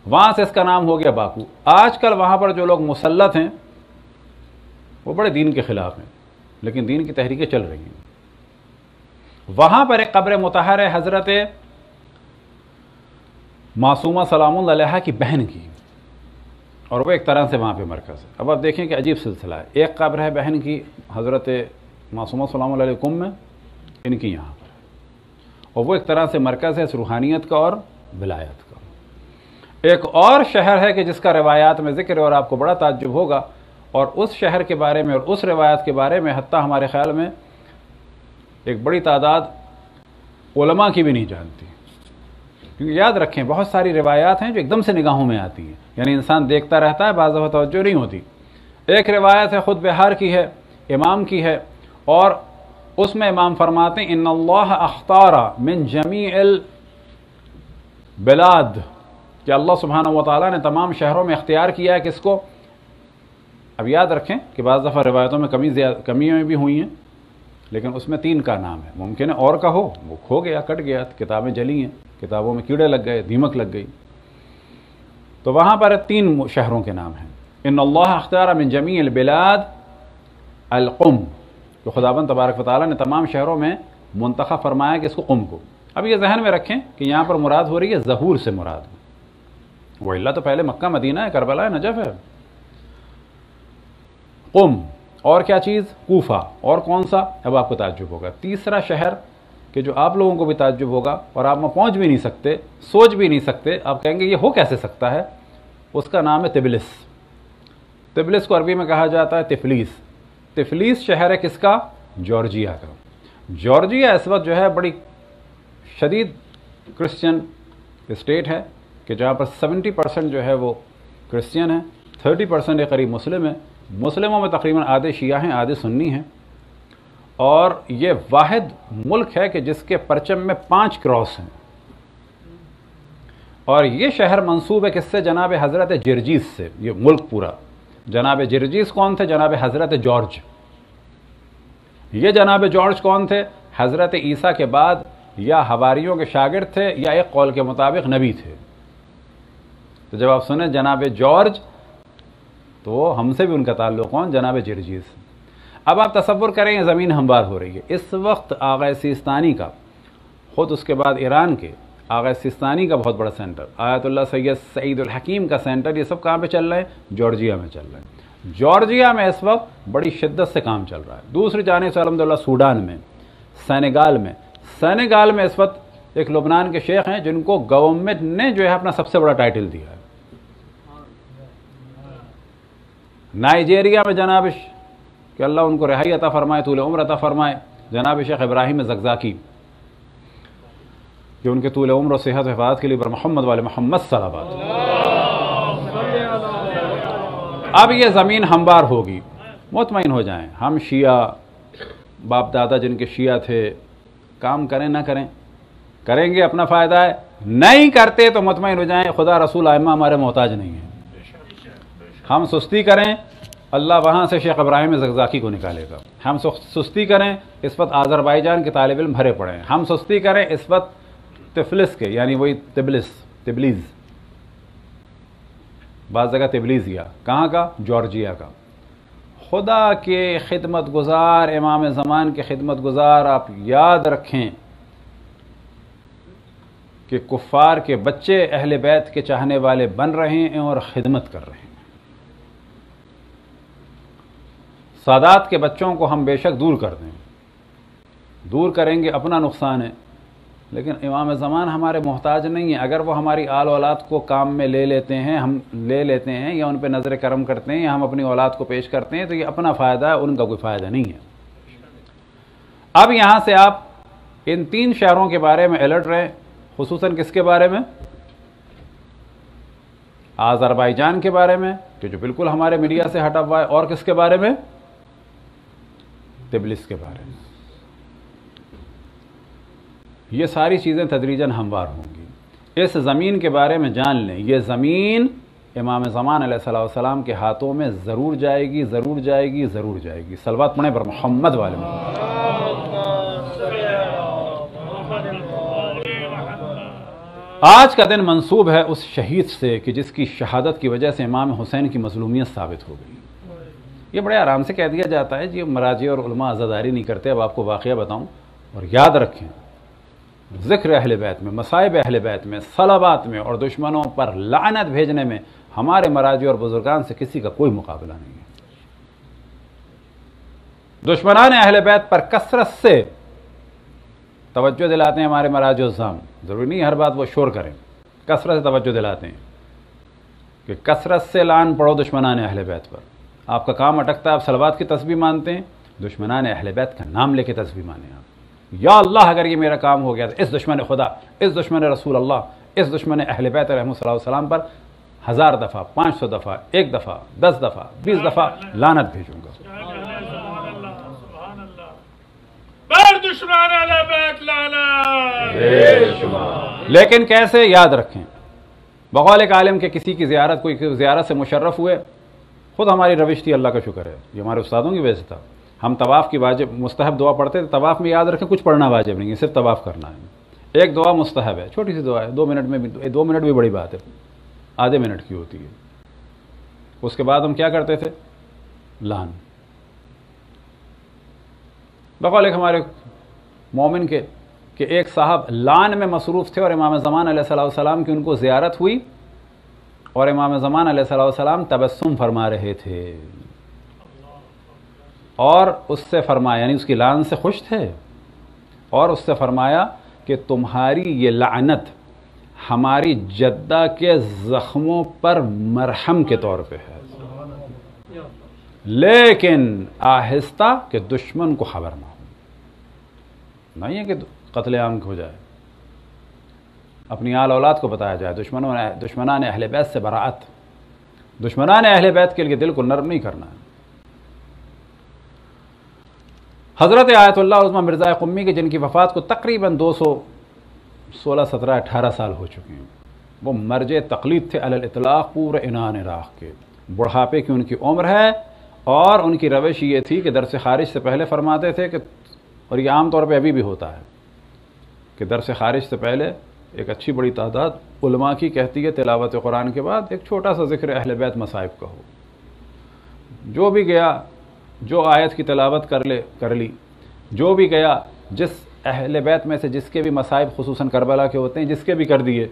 وہاں سے اس کا نام ہو گیا باکو۔ آج کل وہاں پر جو لوگ مسلط ہیں وہ بڑے دین کے خلاف ہیں، لیکن دین کی تحریکیں چل رہی ہیں۔ وہاں پر ایک قبر مطہر ہے حضرت معصومہ سلام اللہ علیہا کی بہن کی، اور وہ ایک طرح سے وہاں پہ مرکز ہے۔ اب آپ دیکھیں کہ عجیب سلسلہ ہے، ایک قبر ہے بہن کی حضرت معصومہ سلام اللہ علیہ میں، ان کی یہاں پر ہے، اور وہ ایک طرح سے مرکز ہے اس روحانیت کا اور ولایت کا۔ ایک اور شہر ہے کہ جس کا روایات میں ذکر ہے اور آپ کو بڑا تعجب ہوگا، اور اس شہر کے بارے میں اور اس روایت کے بارے میں حتیٰ ہمارے خیال میں ایک بڑی تعداد علماء کی بھی نہیں جانتی، کیونکہ یاد رکھیں بہت ساری روایات ہیں جو ایک دم سے نگاہوں میں آتی ہیں، یعنی انسان دیکھتا رہتا ہے، بعض دفعہ توجہ نہیں ہوتی۔ ایک روایت ہے خود بہار کی ہے، امام کی ہے، اور اس میں امام فرماتے ہیں ان اللہ اختار من جمیع البلاد، کہ اللہ سبحانہ و تعالیٰ نے تمام شہروں میں اختیار کیا ہے کس کو؟ اب یاد رکھیں کہ بعض دفعہ روایتوں میں کمیاں بھی ہوئی ہیں، لیکن اس میں 3 کا نام ہے، ممکن ہے اور کا ہو، وہ کھو گیا، کٹ گیا، کتابیں جلی ہیں، کتابوں میں کیڑے لگ گئے، دیمک لگ گئی، تو وہاں پر 3 شہروں کے نام ہیں۔ ان اللہ اختار من جمیع البلاد القم، تو خداوند تبارک و تعالیٰ نے تمام شہروں میں منتخب فرمایا کہ اس کو قم کو۔ اب یہ ذہن میں رکھیں کہ یہاں پر مراد ہو رہی ہے ظہور سے مراد، وہ اللہ تو پہلے مکہ مدینہ ہے، کربلا ہے، نجف ہے، قم، اور کیا چیز؟ کوفہ، اور کون سا؟ اب آپ کو تعجب ہوگا، تیسرا شہر کہ جو آپ لوگوں کو بھی تعجب ہوگا اور آپ میں پہنچ بھی نہیں سکتے، سوچ بھی نہیں سکتے، آپ کہیں گے یہ ہو کیسے سکتا ہے، اس کا نام ہے طبلس۔ طبلس کو عربی میں کہا جاتا ہے تفلیس۔ تفلیس شہر ہے کس کا؟ جارجیا کا۔ جارجیا اس وقت جو ہے بڑی شدید کرسچن اسٹیٹ ہے، کہ جہاں پر 70% جو ہے وہ کرسچن ہیں، 30% کے قریب مسلم ہیں، مسلموں میں تقریباً آدھے شیعہ ہیں، آدھے سنی ہیں، اور یہ واحد ملک ہے کہ جس کے پرچم میں 5 کراس ہیں، اور یہ شہر منسوب ہے کس سے؟ جناب حضرت جرجیس سے، یہ ملک پورا۔ جناب جرجیس کون تھے؟ جناب حضرت جارج۔ یہ جناب جارج کون تھے؟ حضرت عیسیٰ کے بعد یا حواریوں کے شاگرد تھے، یا ایک قول کے مطابق نبی تھے۔ تو جب آپ سنیں جناب جارج تو ہم سے بھی ان کا تعلق کون؟ جناب جرجیس۔ اب آپ تصور کریں یہ زمین ہموار ہو رہی ہے اس وقت، آغا سیستانی کا، خود اس کے بعد ایران کے آغا سیستانی کا بہت بڑا سینٹر، آیت اللہ سید سعید الحکیم کا سینٹر، یہ سب کہاں پہ چل رہے ہیں؟ جارجیا میں چل رہے ہیں۔ جارجیا میں اس وقت بڑی شدت سے کام چل رہا ہے۔ دوسری جانب سے الحمدللہ سوڈان میں، سینیگال میں اس وقت ایک لبنان کے شیخ ہیں جن کو گورنمنٹ نے جو ہے اپنا سب سے بڑا ٹائٹل دیا ہے. نائجیریا میں جناب کہ اللہ ان کو رہائی عطا فرمائے، طول عمر عطا فرمائے، جناب شیخ ابراہیم زقزاقی، کہ ان کے طول عمر و صحت و حفاظت کے لیے بر محمد والے محمد صلوات. اب یہ زمین ہموار ہوگی، مطمئن ہو جائیں. ہم شیعہ باپ دادا جن کے شیعہ تھے، کام کریں نہ کریں، کریں گے اپنا فائدہ ہے، نہیں کرتے تو مطمئن ہو جائیں خدا رسول ائمہ ہمارے محتاج نہیں ہیں. ہم سستی کریں، اللہ وہاں سے شیخ ابراہیم زقزاقی کو نکالے گا. ہم سستی کریں، اس وقت آذربائیجان کے طالب علم بھرے پڑے ہیں. ہم سستی کریں، اس وقت تفلس کے، یعنی وہی تبلیز، بعض جگہ تبلیزیا، کہاں کا؟ جارجیا کا. خدا کے خدمت گزار، امام زمان کے خدمت گزار، آپ یاد رکھیں کہ کفار کے بچے اہل بیت کے چاہنے والے بن رہے ہیں اور خدمت کر رہے ہیں. سادات کے بچوں کو ہم بے شک دور کر دیں، دور کریں گے اپنا نقصان ہے، لیکن امام زمان ہمارے محتاج نہیں ہیں. اگر وہ ہماری آل اولاد کو کام میں لے لیتے ہیں، ہم لے لیتے ہیں یا ان پہ نظر کرم کرتے ہیں یا ہم اپنی اولاد کو پیش کرتے ہیں تو یہ اپنا فائدہ ہے، ان کا کوئی فائدہ نہیں ہے. اب یہاں سے آپ ان 3 شہروں کے بارے میں الرٹ رہیں، خصوصاً کس کے بارے میں؟ آذربائیجان کے بارے میں، کہ جو بالکل ہمارے میڈیا سے ہٹا ہوا ہے، اور کس کے بارے میں؟ تبلیس کے بارے میں. یہ ساری چیزیں تدریجاً ہموار ہوں گی. اس زمین کے بارے میں جان لیں، یہ زمین امام زمان علیہ السلام کے ہاتھوں میں ضرور جائے گی، ضرور جائے گی، ضرور جائے گی. صلوات پڑھیں بر محمد والے محمد. آج کا دن منسوب ہے اس شہید سے کہ جس کی شہادت کی وجہ سے امام حسین کی مظلومیت ثابت ہو گئی. یہ بڑے آرام سے کہہ دیا جاتا ہے جی، مراجع اور علماء عزاداری نہیں کرتے. اب آپ کو واقعہ بتاؤں، اور یاد رکھیں، ذکر اہل بیت میں، مصائب اہل بیت میں، صلوات میں اور دشمنوں پر لعنت بھیجنے میں ہمارے مراجع اور بزرگان سے کسی کا کوئی مقابلہ نہیں ہے. دشمنان اہل بیت پر کثرت سے توجہ دلاتے ہیں ہمارے مراجع الزام. ضروری نہیں ہر بات وہ شور کریں، کثرت سے توجہ دلاتے ہیں کہ کثرت سے لعن پڑھو دشمنان اہل بیت پر. آپ کا کام اٹکتا ہے، آپ صلوات کی تسبیح مانتے ہیں، دشمنان اہل بیت کا نام لے کے تسبیح مانیں. آپ یا اللہ اگر یہ میرا کام ہو گیا تو اس دشمن خدا، اس دشمن رسول اللہ، اس دشمن اہل بیت علیہ السلام پر 1000 دفعہ، 500 دفعہ، 1 دفعہ، 10 دفعہ، 20 دفعہ لعنت بھیجوں گا. لیکن کیسے؟ یاد رکھیں، بقول ایک عالم کے کسی کی زیارت، کوئی زیارت سے مشرف ہوئے، خود ہماری روش تھی، اللہ کا شکر ہے، یہ ہمارے استادوں کی وجہ سے تھا. ہم طواف کی واجب مستحب دعا پڑھتے تھے. طواف میں یاد رکھیں کچھ پڑھنا واجب نہیں ہے، صرف طواف کرنا ہے. ایک دعا مستحب ہے، چھوٹی سی دعا ہے، 2 منٹ میں بھی، 2 منٹ بھی بڑی بات ہے، آدھے منٹ کی ہوتی ہے. اس کے بعد ہم کیا کرتے تھے؟ لعن. بقول ایک ہمارے مومن کے کہ ایک صاحب لعن میں مصروف تھے اور امام زمان علیہ السلام کی ان کو زیارت ہوئی اور امام زمان علیہ السلام تبسم فرما رہے تھے اور اس سے فرمایا، یعنی اس کی لعن سے خوش تھے، اور اس سے فرمایا کہ تمہاری یہ لعنت ہماری جدہ کے زخموں پر مرہم کے طور پہ ہے، لیکن آہستہ کہ دشمن کو خبر نہ ہو. نہیں ہے کہ قتل عام ہو جائے، اپنی آل اولاد کو بتایا جائے. دشمنان اہل بیت سے براعت، دشمنان اہل بیت کے لیے دل کو نرم نہیں کرنا ہے. حضرت آیت اللہ عظمہ مرزا قمی کے جن کی وفات کو تقریباً 216 17 18 سال ہو چکے ہیں، وہ مرجع تقلید تھے علی الاطلاق پورے عنان عراق کے. بڑھاپے کی ان کی عمر ہے اور ان کی روش یہ تھی کہ درس خارج سے پہلے فرماتے تھے کہ، اور یہ عام طور پہ ابھی بھی ہوتا ہے کہ درس خارج سے پہلے ایک اچھی بڑی تعداد علماء کی کہتی ہے تلاوت قرآن کے بعد ایک چھوٹا سا ذکر اہل بیت مصائب کا ہو. جو بھی گیا، جو آیت کی تلاوت کر لی، جو بھی گیا، جس اہل بیت میں سے جس کے بھی مصائب خصوصاً کربلا کے ہوتے ہیں، جس کے بھی کر دیے،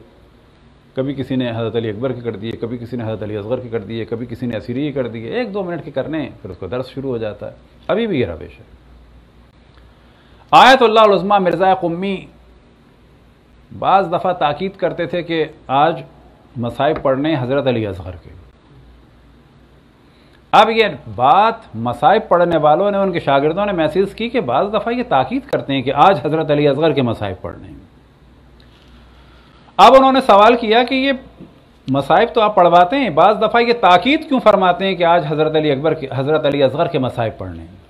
کبھی کسی نے حضرت علی اکبر کے کر دیے، کبھی کسی نے حضرت علی اصغر کے کر دیے، کبھی کسی نے اسیری کر دیے، 1-2 منٹ کے کرنے پھر اس کو درس شروع ہو جاتا ہے. ابھی بھی یہ روش ہے. آیت اللہ العظمہ مرزا قمی بعض دفعہ تاکید کرتے تھے کہ آج مصائب پڑھنے حضرت علی اصغر کے. اب یہ بات مصائب پڑھنے والوں نے، ان کے شاگردوں نے محسوس کی کہ بعض دفعہ یہ تاکید کرتے ہیں کہ آج حضرت علی اصغر کے مصائب پڑھنے ہیں. اب انہوں نے سوال کیا کہ یہ مصائب تو آپ پڑھواتے ہیں، بعض دفعہ یہ تاکید کیوں فرماتے ہیں کہ آج حضرت علی اصغر کے مصائب پڑھنے ہیں؟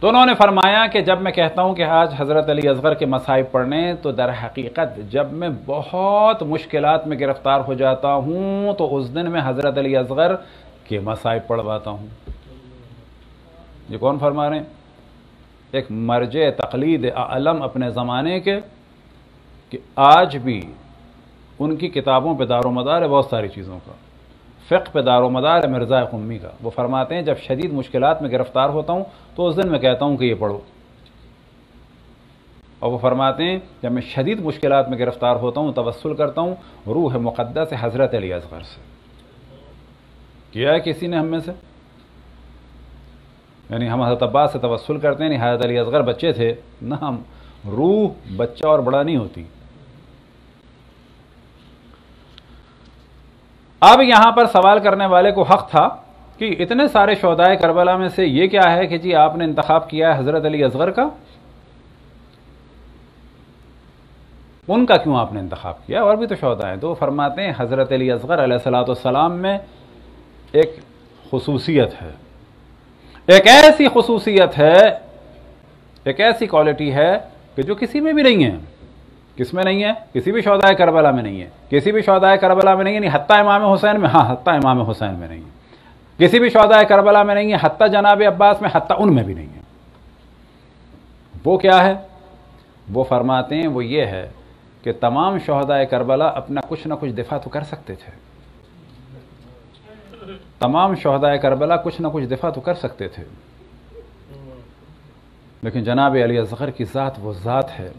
تو انہوں نے فرمایا کہ جب میں کہتا ہوں کہ آج حضرت علی اصغر کے مصائب پڑھنے، تو در حقیقت جب میں بہت مشکلات میں گرفتار ہو جاتا ہوں تو اس دن میں حضرت علی اصغر کے مصائب پڑھواتا ہوں. یہ کون فرما رہے ہیں؟ ایک مرجع تقلید اعلم اپنے زمانے کے، کہ آج بھی ان کی کتابوں پہ دار و مدار ہے بہت ساری چیزوں کا. فقہ پہ دار و مدار ہے مرزا قمی کا. وہ فرماتے ہیں جب شدید مشکلات میں گرفتار ہوتا ہوں تو اس دن میں کہتا ہوں کہ یہ پڑھو. اور وہ فرماتے ہیں جب میں شدید مشکلات میں گرفتار ہوتا ہوں توسل کرتا ہوں روح مقدس حضرت علی اصغر سے. کیا ہے کسی نے ہم میں سے؟ یعنی ہم حضرت عباس سے توسل کرتے ہیں، نہیں حضرت علی اصغر بچے تھے نہ، ہم روح بچہ اور بڑا نہیں ہوتی. اب یہاں پر سوال کرنے والے کو حق تھا کہ اتنے سارے شہدائے کربلا میں سے یہ کیا ہے کہ جی آپ نے انتخاب کیا ہے حضرت علی اصغر کا؟ ان کا کیوں آپ نے انتخاب کیا؟ اور بھی تو شہداء ہیں. تو فرماتے ہیں حضرت علی اصغر علیہ الصلوۃ والسلام میں ایک خصوصیت ہے، ایک ایسی خصوصیت ہے، ایک ایسی کوالٹی ہے کہ جو کسی میں بھی نہیں ہے. کس میں نہیں ہے؟ کسی بھی شہداء کربلا میں نہیں ہے. کسی بھی شہداء کربلا میں نہیں ہے، نہیں حتیٰ امام حسین میں، ہاں حتیٰ امام حسین میں نہیں ہے. کسی بھی شہداء کربلا میں نہیں ہے، حتیٰ جناب عباس میں، حتیٰ ان میں بھی نہیں ہے. وہ کیا ہے؟ وہ فرماتے ہیں وہ یہ ہے کہ تمام شہداء کربلا اپنا کچھ نہ کچھ دفاع تو کر سکتے تھے. تمام شہداء کربلا کچھ نہ کچھ دفاع تو کر سکتے تھے، لیکن جناب علی اصغر کی ذات وہ ذات ہے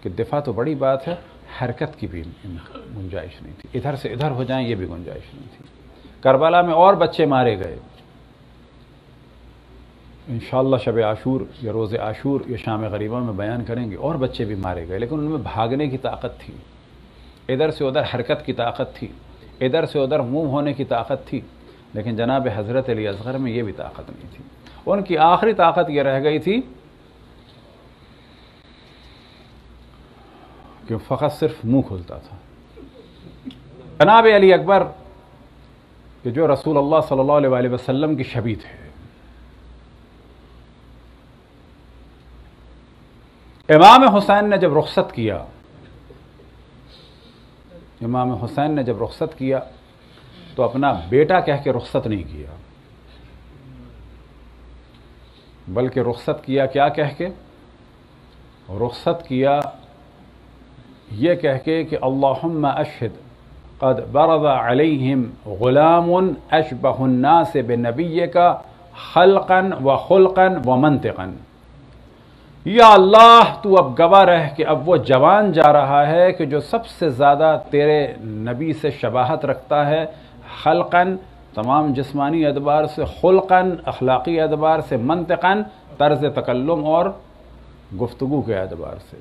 کہ دفاع تو بڑی بات ہے، حرکت کی بھی گنجائش نہیں تھی. ادھر سے ادھر ہو جائیں یہ بھی گنجائش نہیں تھی. کربلا میں اور بچے مارے گئے. انشاءاللہ شب عاشور یا روز عاشور یا شام غریبہ میں بیان کریں گے، اور بچے بھی مارے گئے، لیکن ان میں بھاگنے کی طاقت تھی، ادھر سے ادھر حرکت کی طاقت تھی، ادھر سے ادھر موو ہونے کی طاقت تھی. لیکن جناب حضرت علی اصغر میں یہ بھی طاقت نہیں تھی. ان کی آخری طاقت یہ رہ گئی تھی کہ فقط صرف منہ کھلتا تھا. جناب علی اکبر کہ جو رسول اللہ صلی اللہ علیہ وسلم کی شبیہ تھے، امام حسین نے جب رخصت کیا، امام حسین نے جب رخصت کیا تو اپنا بیٹا کہہ کے رخصت نہیں کیا، بلکہ رخصت کیا کیا کہہ کے؟ رخصت کیا یہ کہہ کے کہ اللہم اشہد قد برز علیہم غلام اشبہ الناس بنبیک خلقا و خلقا و منطقا. یا اللہ تو اب گواہ رہ کہ اب وہ جوان جا رہا ہے کہ جو سب سے زیادہ تیرے نبی سے شباہت رکھتا ہے، خلقاً تمام جسمانی اعتبار سے، خلقاً اخلاقی اعتبار سے، منطقاً طرز تکلم اور گفتگو کے اعتبار سے.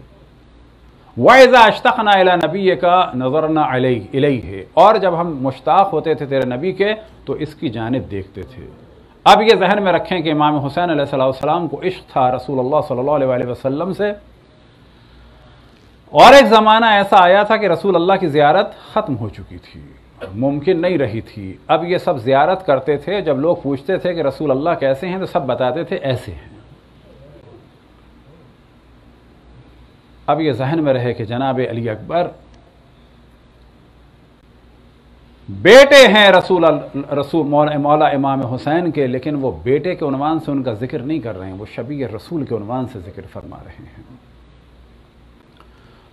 وَإِذَا اشْتَقْنَا إِلَى نَبِيِّكَ نَظَرْنَا إِلَيْهِ، اور جب ہم مشتاق ہوتے تھے تیرے نبی کے تو اس کی جانب دیکھتے تھے. اب یہ ذہن میں رکھیں کہ امام حسین علیہ السلام کو عشق تھا رسول اللہ صلی اللہ علیہ وسلم سے، اور ایک زمانہ ایسا آیا تھا کہ رسول اللہ کی زیارت ختم ہو چکی تھی، ممکن نہیں رہی تھی. اب یہ سب زیارت کرتے تھے، جب لوگ پوچھتے تھے کہ رسول اللہ کیسے ہیں تو سب بتاتے تھے ایسے ہیں. اب یہ ذہن میں رہے کہ جناب علی اکبر بیٹے ہیں رسول مولا امام حسین کے، لیکن وہ بیٹے کے عنوان سے ان کا ذکر نہیں کر رہے ہیں، وہ شبیہ رسول کے عنوان سے ذکر فرما رہے ہیں.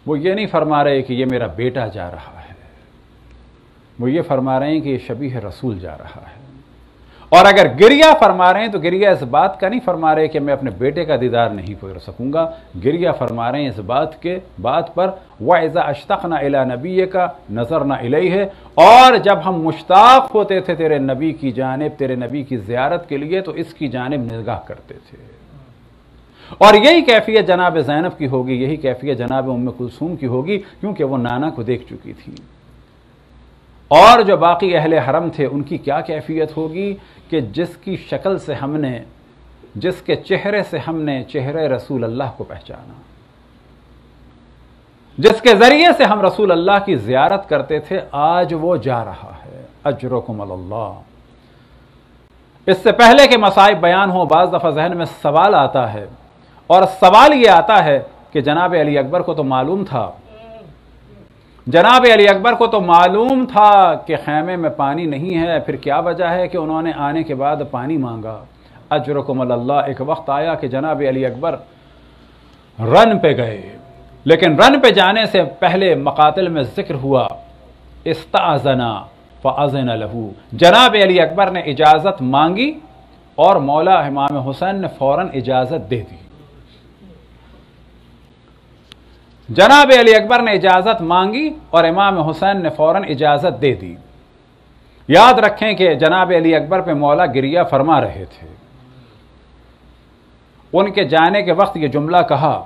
وہ یہ نہیں فرما رہے کہ یہ میرا بیٹا جا رہا ہے، وہ یہ فرما رہے ہیں کہ یہ شبیہ رسول جا رہا ہے. اور اگر گریہ فرما رہے ہیں تو گریہ اس بات کا نہیں فرما رہے کہ میں اپنے بیٹے کا دیدار نہیں کر سکوں گا، گریہ فرما رہے ہیں اس بات پر وَإِذَا أَشْتَقْنَا إِلَى نَبِيِّكَ نَظَرْنَا إِلَيْهِ، اور جب ہم مشتاق ہوتے تھے تیرے نبی کی جانب، تیرے نبی کی زیارت کے لیے تو اس کی جانب نگاہ کرتے تھے. اور یہی کیفیت جناب زینب کی ہوگی، یہی کیفیت جناب ام کلثوم کی ہوگی، کیونکہ وہ نانا کو دیکھ چکی تھی۔ اور جو باقی اہل حرم تھے ان کی کیا کیفیت ہوگی کہ جس کی شکل سے ہم نے، جس کے چہرے سے ہم نے چہرے رسول اللہ کو پہچانا، جس کے ذریعے سے ہم رسول اللہ کی زیارت کرتے تھے، آج وہ جا رہا ہے۔ اجرکم اللہ۔ اس سے پہلے کہ مصائب بیان ہو، بعض دفعہ ذہن میں سوال آتا ہے، اور سوال یہ آتا ہے کہ جناب علی اکبر کو تو معلوم تھا، جناب علی اکبر کو تو معلوم تھا کہ خیمے میں پانی نہیں ہے، پھر کیا وجہ ہے کہ انہوں نے آنے کے بعد پانی مانگا؟ اجرکم اللہ۔ ایک وقت آیا کہ جناب علی اکبر رن پہ گئے، لیکن رن پہ جانے سے پہلے مقاتل میں ذکر ہوا استأذنا فأذن لہو، جناب علی اکبر نے اجازت مانگی اور مولا امام حسین نے فوراً اجازت دے دی۔ جناب علی اکبر نے اجازت مانگی اور امام حسین نے فوراً اجازت دے دی۔ یاد رکھیں کہ جناب علی اکبر پہ مولا گریہ فرما رہے تھے۔ ان کے جانے کے وقت یہ جملہ کہا،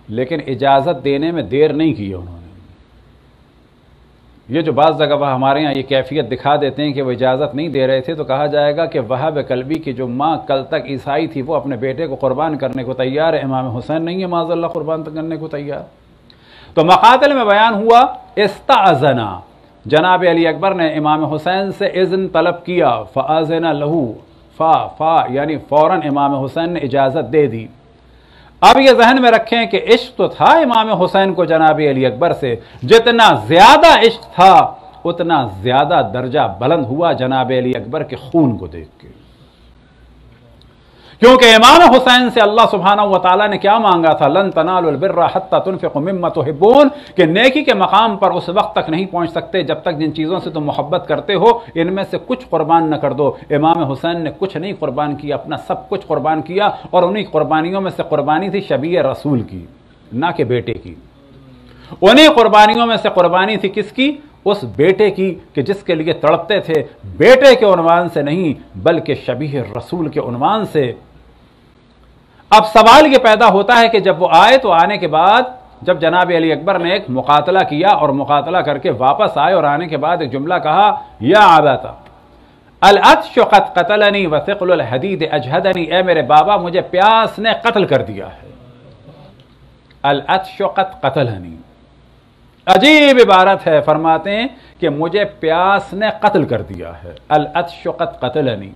لیکن اجازت دینے میں دیر نہیں کی انہوں نے۔ یہ جو بعض جگہ ہمارے ہاں یہ کیفیت دکھا دیتے ہیں کہ وہ اجازت نہیں دے رہے تھے، تو کہا جائے گا کہ وہاب کلبی کی جو ماں کل تک عیسائی تھی، وہ اپنے بیٹے کو قربان کرنے کو تیار ہے، امام حسین نہیں ہے معاذ اللہ قربان کرنے کو تیار۔ تو مقاتل میں بیان ہوا استأذنا، جناب علی اکبر نے امام حسین سے اذن طلب کیا، فأذن لہو، فا یعنی فوراً امام حسین نے اجازت دے دی۔ اب یہ ذہن میں رکھیں کہ عشق تو تھا امام حسین کو جناب علی اکبر سے، جتنا زیادہ عشق تھا اتنا زیادہ درجہ بلند ہوا جناب علی اکبر کے خون کو دیکھ کے، کیونکہ امام حسین سے اللہ سبحانہ وتعالی نے کیا مانگا تھا؟ لن تنالوا البر حتی تنفقوا مما تحبون، کہ نیکی کے مقام پر اس وقت تک نہیں پہنچ سکتے جب تک جن چیزوں سے تم محبت کرتے ہو ان میں سے کچھ قربان نہ کر دو۔ امام حسین نے کچھ نہیں قربان کیا، اپنا سب کچھ قربان کیا، اور انہی قربانیوں میں سے قربانی تھی شبیہ رسول کی، نہ کہ بیٹے کی۔ انہی قربانیوں میں سے قربانی تھی کس کی؟ اس بیٹے کی، کہ جس کے لیے تڑپتے تھے، بیٹے کے عنوان سے نہیں بلکہ شبیہ رسول کے عنوان سے۔ اب سوال یہ پیدا ہوتا ہے کہ جب وہ آئے تو آنے کے بعد جب جناب علی اکبر نے ایک مقاتلہ کیا اور مقاتلہ کر کے واپس آئے اور آنے کے بعد ایک جملہ کہا، یا اباتا العطش قد قتلنی وثقل الحدید اجہدنی، اے میرے بابا مجھے پیاس نے قتل کر دیا ہے۔ العطش قد قتلنی، عجیب عبارت ہے، فرماتے ہیں کہ مجھے پیاس نے قتل کر دیا ہے۔ العطش قد قتلنی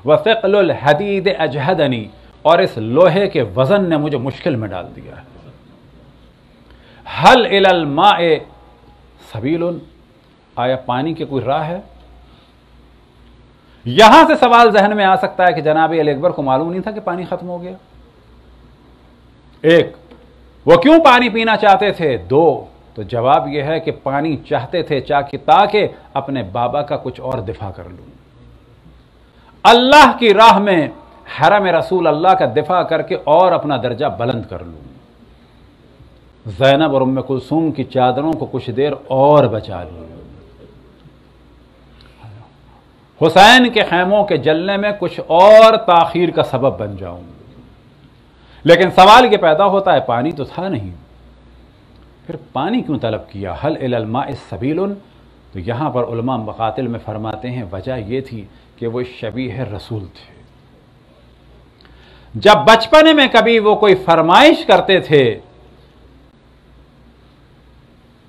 وثقل الحدید اجہدنی، اور اس لوہے کے وزن نے مجھے مشکل میں ڈال دیا ہے۔ حل الی الماء سبیل، آیا پانی کی کوئی راہ ہے؟ یہاں سے سوال ذہن میں آ سکتا ہے کہ جناب علی اکبر کو معلوم نہیں تھا کہ پانی ختم ہو گیا؟ ایک، وہ کیوں پانی پینا چاہتے تھے؟ دو، تو جواب یہ ہے کہ پانی چاہتے تھے تاکہ اپنے بابا کا کچھ اور دفاع کر لوں، اللہ کی راہ میں حرم رسول اللہ کا دفاع کر کے اور اپنا درجہ بلند کر لوں، زینب اور ام کلثوم کی چادروں کو کچھ دیر اور بچا لوں، حسین کے خیموں کے جلنے میں کچھ اور تاخیر کا سبب بن جاؤں۔ لیکن سوال یہ پیدا ہوتا ہے پانی تو تھا نہیں، پھر پانی کیوں طلب کیا؟ حل الی الماء سبیل، تو یہاں پر علماء مقاتل میں فرماتے ہیں وجہ یہ تھی کہ وہ شبیہ رسول تھے۔ جب بچپنے میں کبھی وہ کوئی فرمائش کرتے تھے،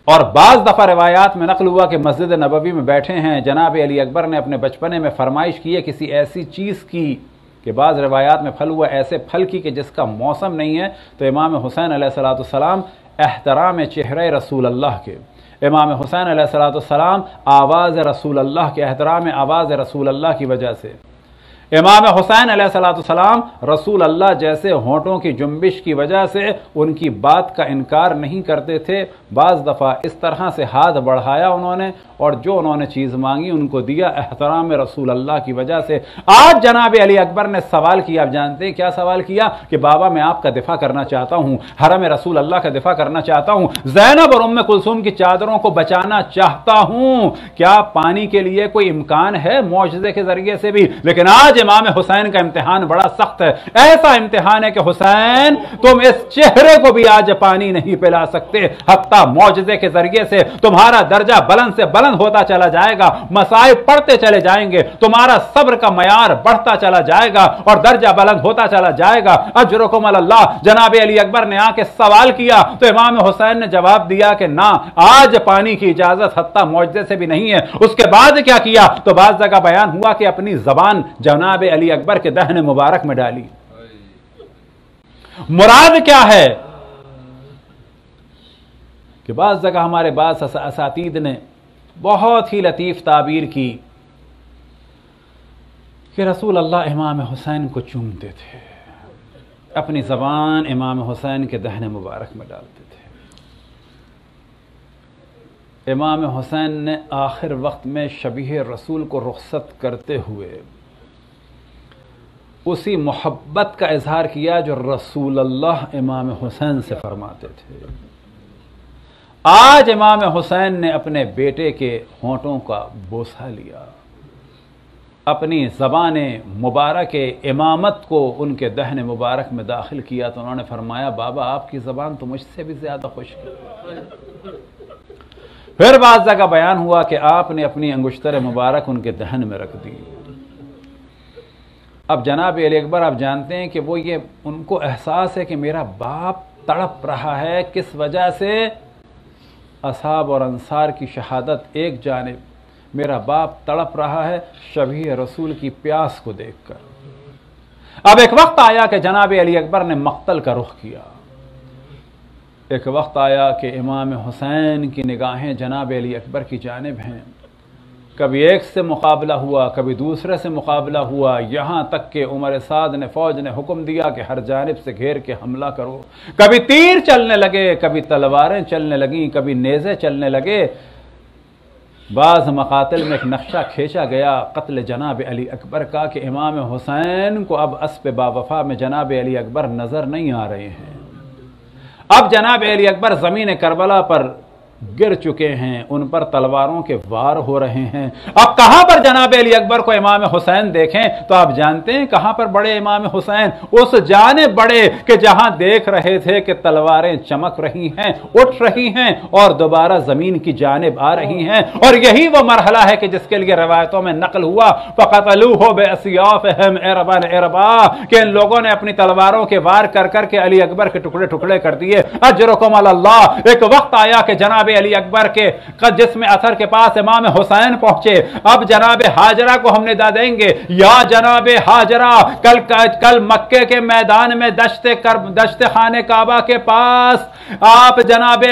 اور بعض دفعہ روایات میں نقل ہوا کہ مسجد نبوی میں بیٹھے ہیں، جناب علی اکبر نے اپنے بچپنے میں فرمائش کی ہے کسی ایسی چیز کی، کہ بعض روایات میں پھل ہوا ایسے پھل کی کہ جس کا موسم نہیں ہے، تو امام حسین علیہ السلام احترام چہرے رسول اللہ کے، امام حسین علیہ السلام آواز رسول اللہ کے، احترام آواز رسول اللہ کی وجہ سے، امام حسین علیہ السلام رسول اللہ جیسے ہونٹوں کی جنبش کی وجہ سے ان کی بات کا انکار نہیں کرتے تھے۔ بعض دفعہ اس طرح سے ہاتھ بڑھایا انہوں نے، اور جو انہوں نے چیز مانگی ان کو دیا، احترام رسول اللہ کی وجہ سے۔ آج جناب علی اکبر نے سوال کیا، آپ جانتے ہیں کیا سوال کیا؟ کہ بابا میں آپ کا دفاع کرنا چاہتا ہوں، حرم رسول اللہ کا دفاع کرنا چاہتا ہوں، زینب اور ام کلثوم کی چادروں کو بچانا چاہتا ہوں، کیا پانی کے لیے کوئی امکان ہے معجزے کے ذریعے سے بھی؟ لیکن آج امام حسین کا امتحان بڑا سخت ہے، ایسا امتحان ہے کہ حسین تم اس چہرے کو بھی آج پانی نہیں پلا سکتے، حتیٰ معجزے کے ذریعے سے تمہارا درجہ بلند سے بلند ہوتا چلا جائے گا، مصائب پڑھتے چلے جائیں گے، تمہارا صبر کا معیار بڑھتا چلا جائے گا اور درجہ بلند ہوتا چلا جائے گا، اجرکم علی اللہ۔ جناب علی اکبر نے آ کے سوال کیا تو امام حسین نے جواب دیا کہ نہ، آج پانی کی اجازت حتیٰ معجزے سے بھی نہیں ہے۔ اس کے بعد کیا کیا تو بعض جگہ بیان ہوا کہ اپنی زبان جناب علی اکبر کے دہن مبارک میں ڈالی۔ مراد کیا ہے کہ بعض جگہ ہمارے بعض اساتید نے بہت ہی لطیف تعبیر کی کہ رسول اللہ امام حسین کو چومتے تھے، اپنی زبان امام حسین کے دہن مبارک میں ڈالتے تھے۔ امام حسین نے آخر وقت میں شبیہ رسول کو رخصت کرتے ہوئے اسی محبت کا اظہار کیا جو رسول اللہ امام حسین سے فرماتے تھے۔ آج امام حسین نے اپنے بیٹے کے ہونٹوں کا بوسہ لیا، اپنی زبان مبارک امامت کو ان کے دہن مبارک میں داخل کیا تو انہوں نے فرمایا بابا آپ کی زبان تو مجھ سے بھی زیادہ خشک ہے۔ پھر بعض جگہ بیان ہوا کہ آپ نے اپنی انگشتر مبارک ان کے دہن میں رکھ دی۔ اب جناب علی اکبر آپ جانتے ہیں کہ وہ یہ ان کو احساس ہے کہ میرا باپ تڑپ رہا ہے، کس وجہ سے؟ اصحاب اور انصار کی شہادت ایک جانب، میرا باپ تڑپ رہا ہے شبیہ رسول کی پیاس کو دیکھ کر۔ اب ایک وقت آیا کہ جناب علی اکبر نے مقتل کا رخ کیا، ایک وقت آیا کہ امام حسین کی نگاہیں جناب علی اکبر کی جانب ہیں، کبھی ایک سے مقابلہ ہوا، کبھی دوسرے سے مقابلہ ہوا، یہاں تک کہ عمر سعد نے فوج نے حکم دیا کہ ہر جانب سے گھیر کے حملہ کرو، کبھی تیر چلنے لگے، کبھی تلواریں چلنے لگیں، کبھی نیزے چلنے لگے۔ بعض مقاتل میں ایک نقشہ کھینچا گیا قتل جناب علی اکبر کا کہ امام حسین کو اب اسب باوفا میں جناب علی اکبر نظر نہیں آ رہے ہیں، اب جناب علی اکبر زمین کربلا پر گر چکے ہیں، ان پر تلواروں کے وار ہو رہے ہیں۔ اب کہاں پر جناب علی اکبر کو امام حسین دیکھیں تو آپ جانتے ہیں کہاں پر بڑے امام حسین؟ اس جانب بڑے کہ جہاں دیکھ رہے تھے کہ تلواریں چمک رہی ہیں، اٹھ رہی ہیں اور دوبارہ زمین کی جانب آ رہی ہیں، اور یہی وہ مرحلہ ہے کہ جس کے لیے روایتوں میں نقل ہوا فَقَتَلُوهُ بِأَسْيَافِهِمْ عِرْبًا عِرْبًا کہ ان لوگوں نے اپنی تلواروں کے وار کر کر کے علی اکبر کے ٹکڑے ٹکڑے کر دیے۔ اجرکم علی اللہ۔ ایک وقت آیا کہ جناب علی اکبر کے جسم اثر کے پاس امام حسین پہنچے، اب جناب حاجرہ کو ہم ندا دیں گے، یا جناب حاجرہ کل مکے کے میدان میں دشت خانہ کعبہ کے پاس آپ جناب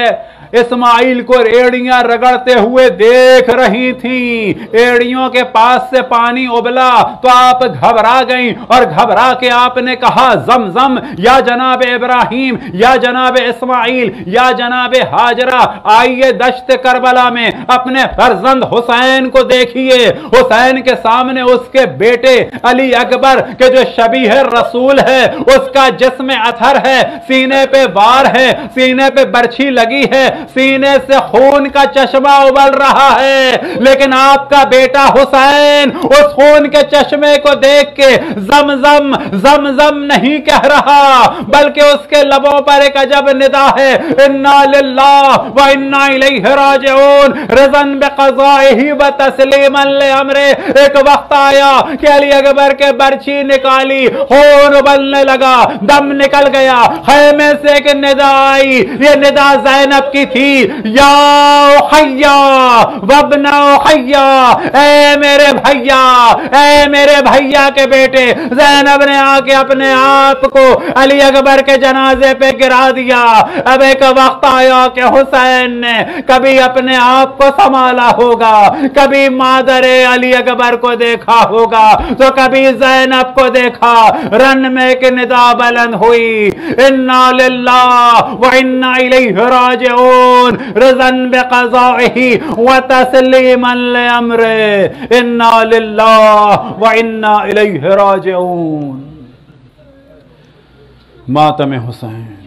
اسماعیل کو ایڑیاں رگڑتے ہوئے دیکھ رہی تھیں، ایڑیوں کے پاس سے پانی ابلا تو آپ گھبرا گئیں اور گھبرا کے آپ نے کہا زمزم، یا جناب ابراہیم، یا جناب اسماعیل، یا جناب حاجرہ آئیے دشت کربلا میں اپنے فرزند حسین کو دیکھیے۔ حسین کے سامنے اس کے بیٹے علی اکبر کے جو شبیہ رسول ہے، اس کا جسم اثر ہے، سینے پہ وار ہے، سینے پہ برچھی لگی ہے، سینے سے خون کا چشمہ ابل رہا ہے، لیکن آپ کا بیٹا حسین اس خون کے چشمے کو دیکھ کے زمزم زمزم نہیں کہہ رہا، بلکہ اس کے لبوں پر ایک عجب ندا ہے، انا للہ و انا الیہ راجعون رضا بقضائہ و تسلیما لامرہ۔ ایک وقت آیا کہ علی اکبر کے برچھی نکالی، خون ابلنے لگا، دم نکل گیا، خیمے سے ایک ندا آئی، یہ ندا زینب کی تھی، یا اخیا وابن اخیا، اے میرے بھیا، اے میرے بھیا کے بیٹے۔ زینب نے آ کے اپنے آپ کو علی اکبر کے جنازے پہ گرا دیا۔ اب ایک وقت آیا کہ حسین نے کبھی اپنے آپ کو سنبھالا ہوگا، کبھی مادر علی اکبر کو دیکھا ہوگا تو کبھی زینب کو دیکھا، رن میں ایک ندا بلند ہوئی، انا للہ و انا الیہ راجعون رضا بقضائہ و تسلیما لامرہ، انا للہ و انا الیہ راجعون۔ ماتم حسین۔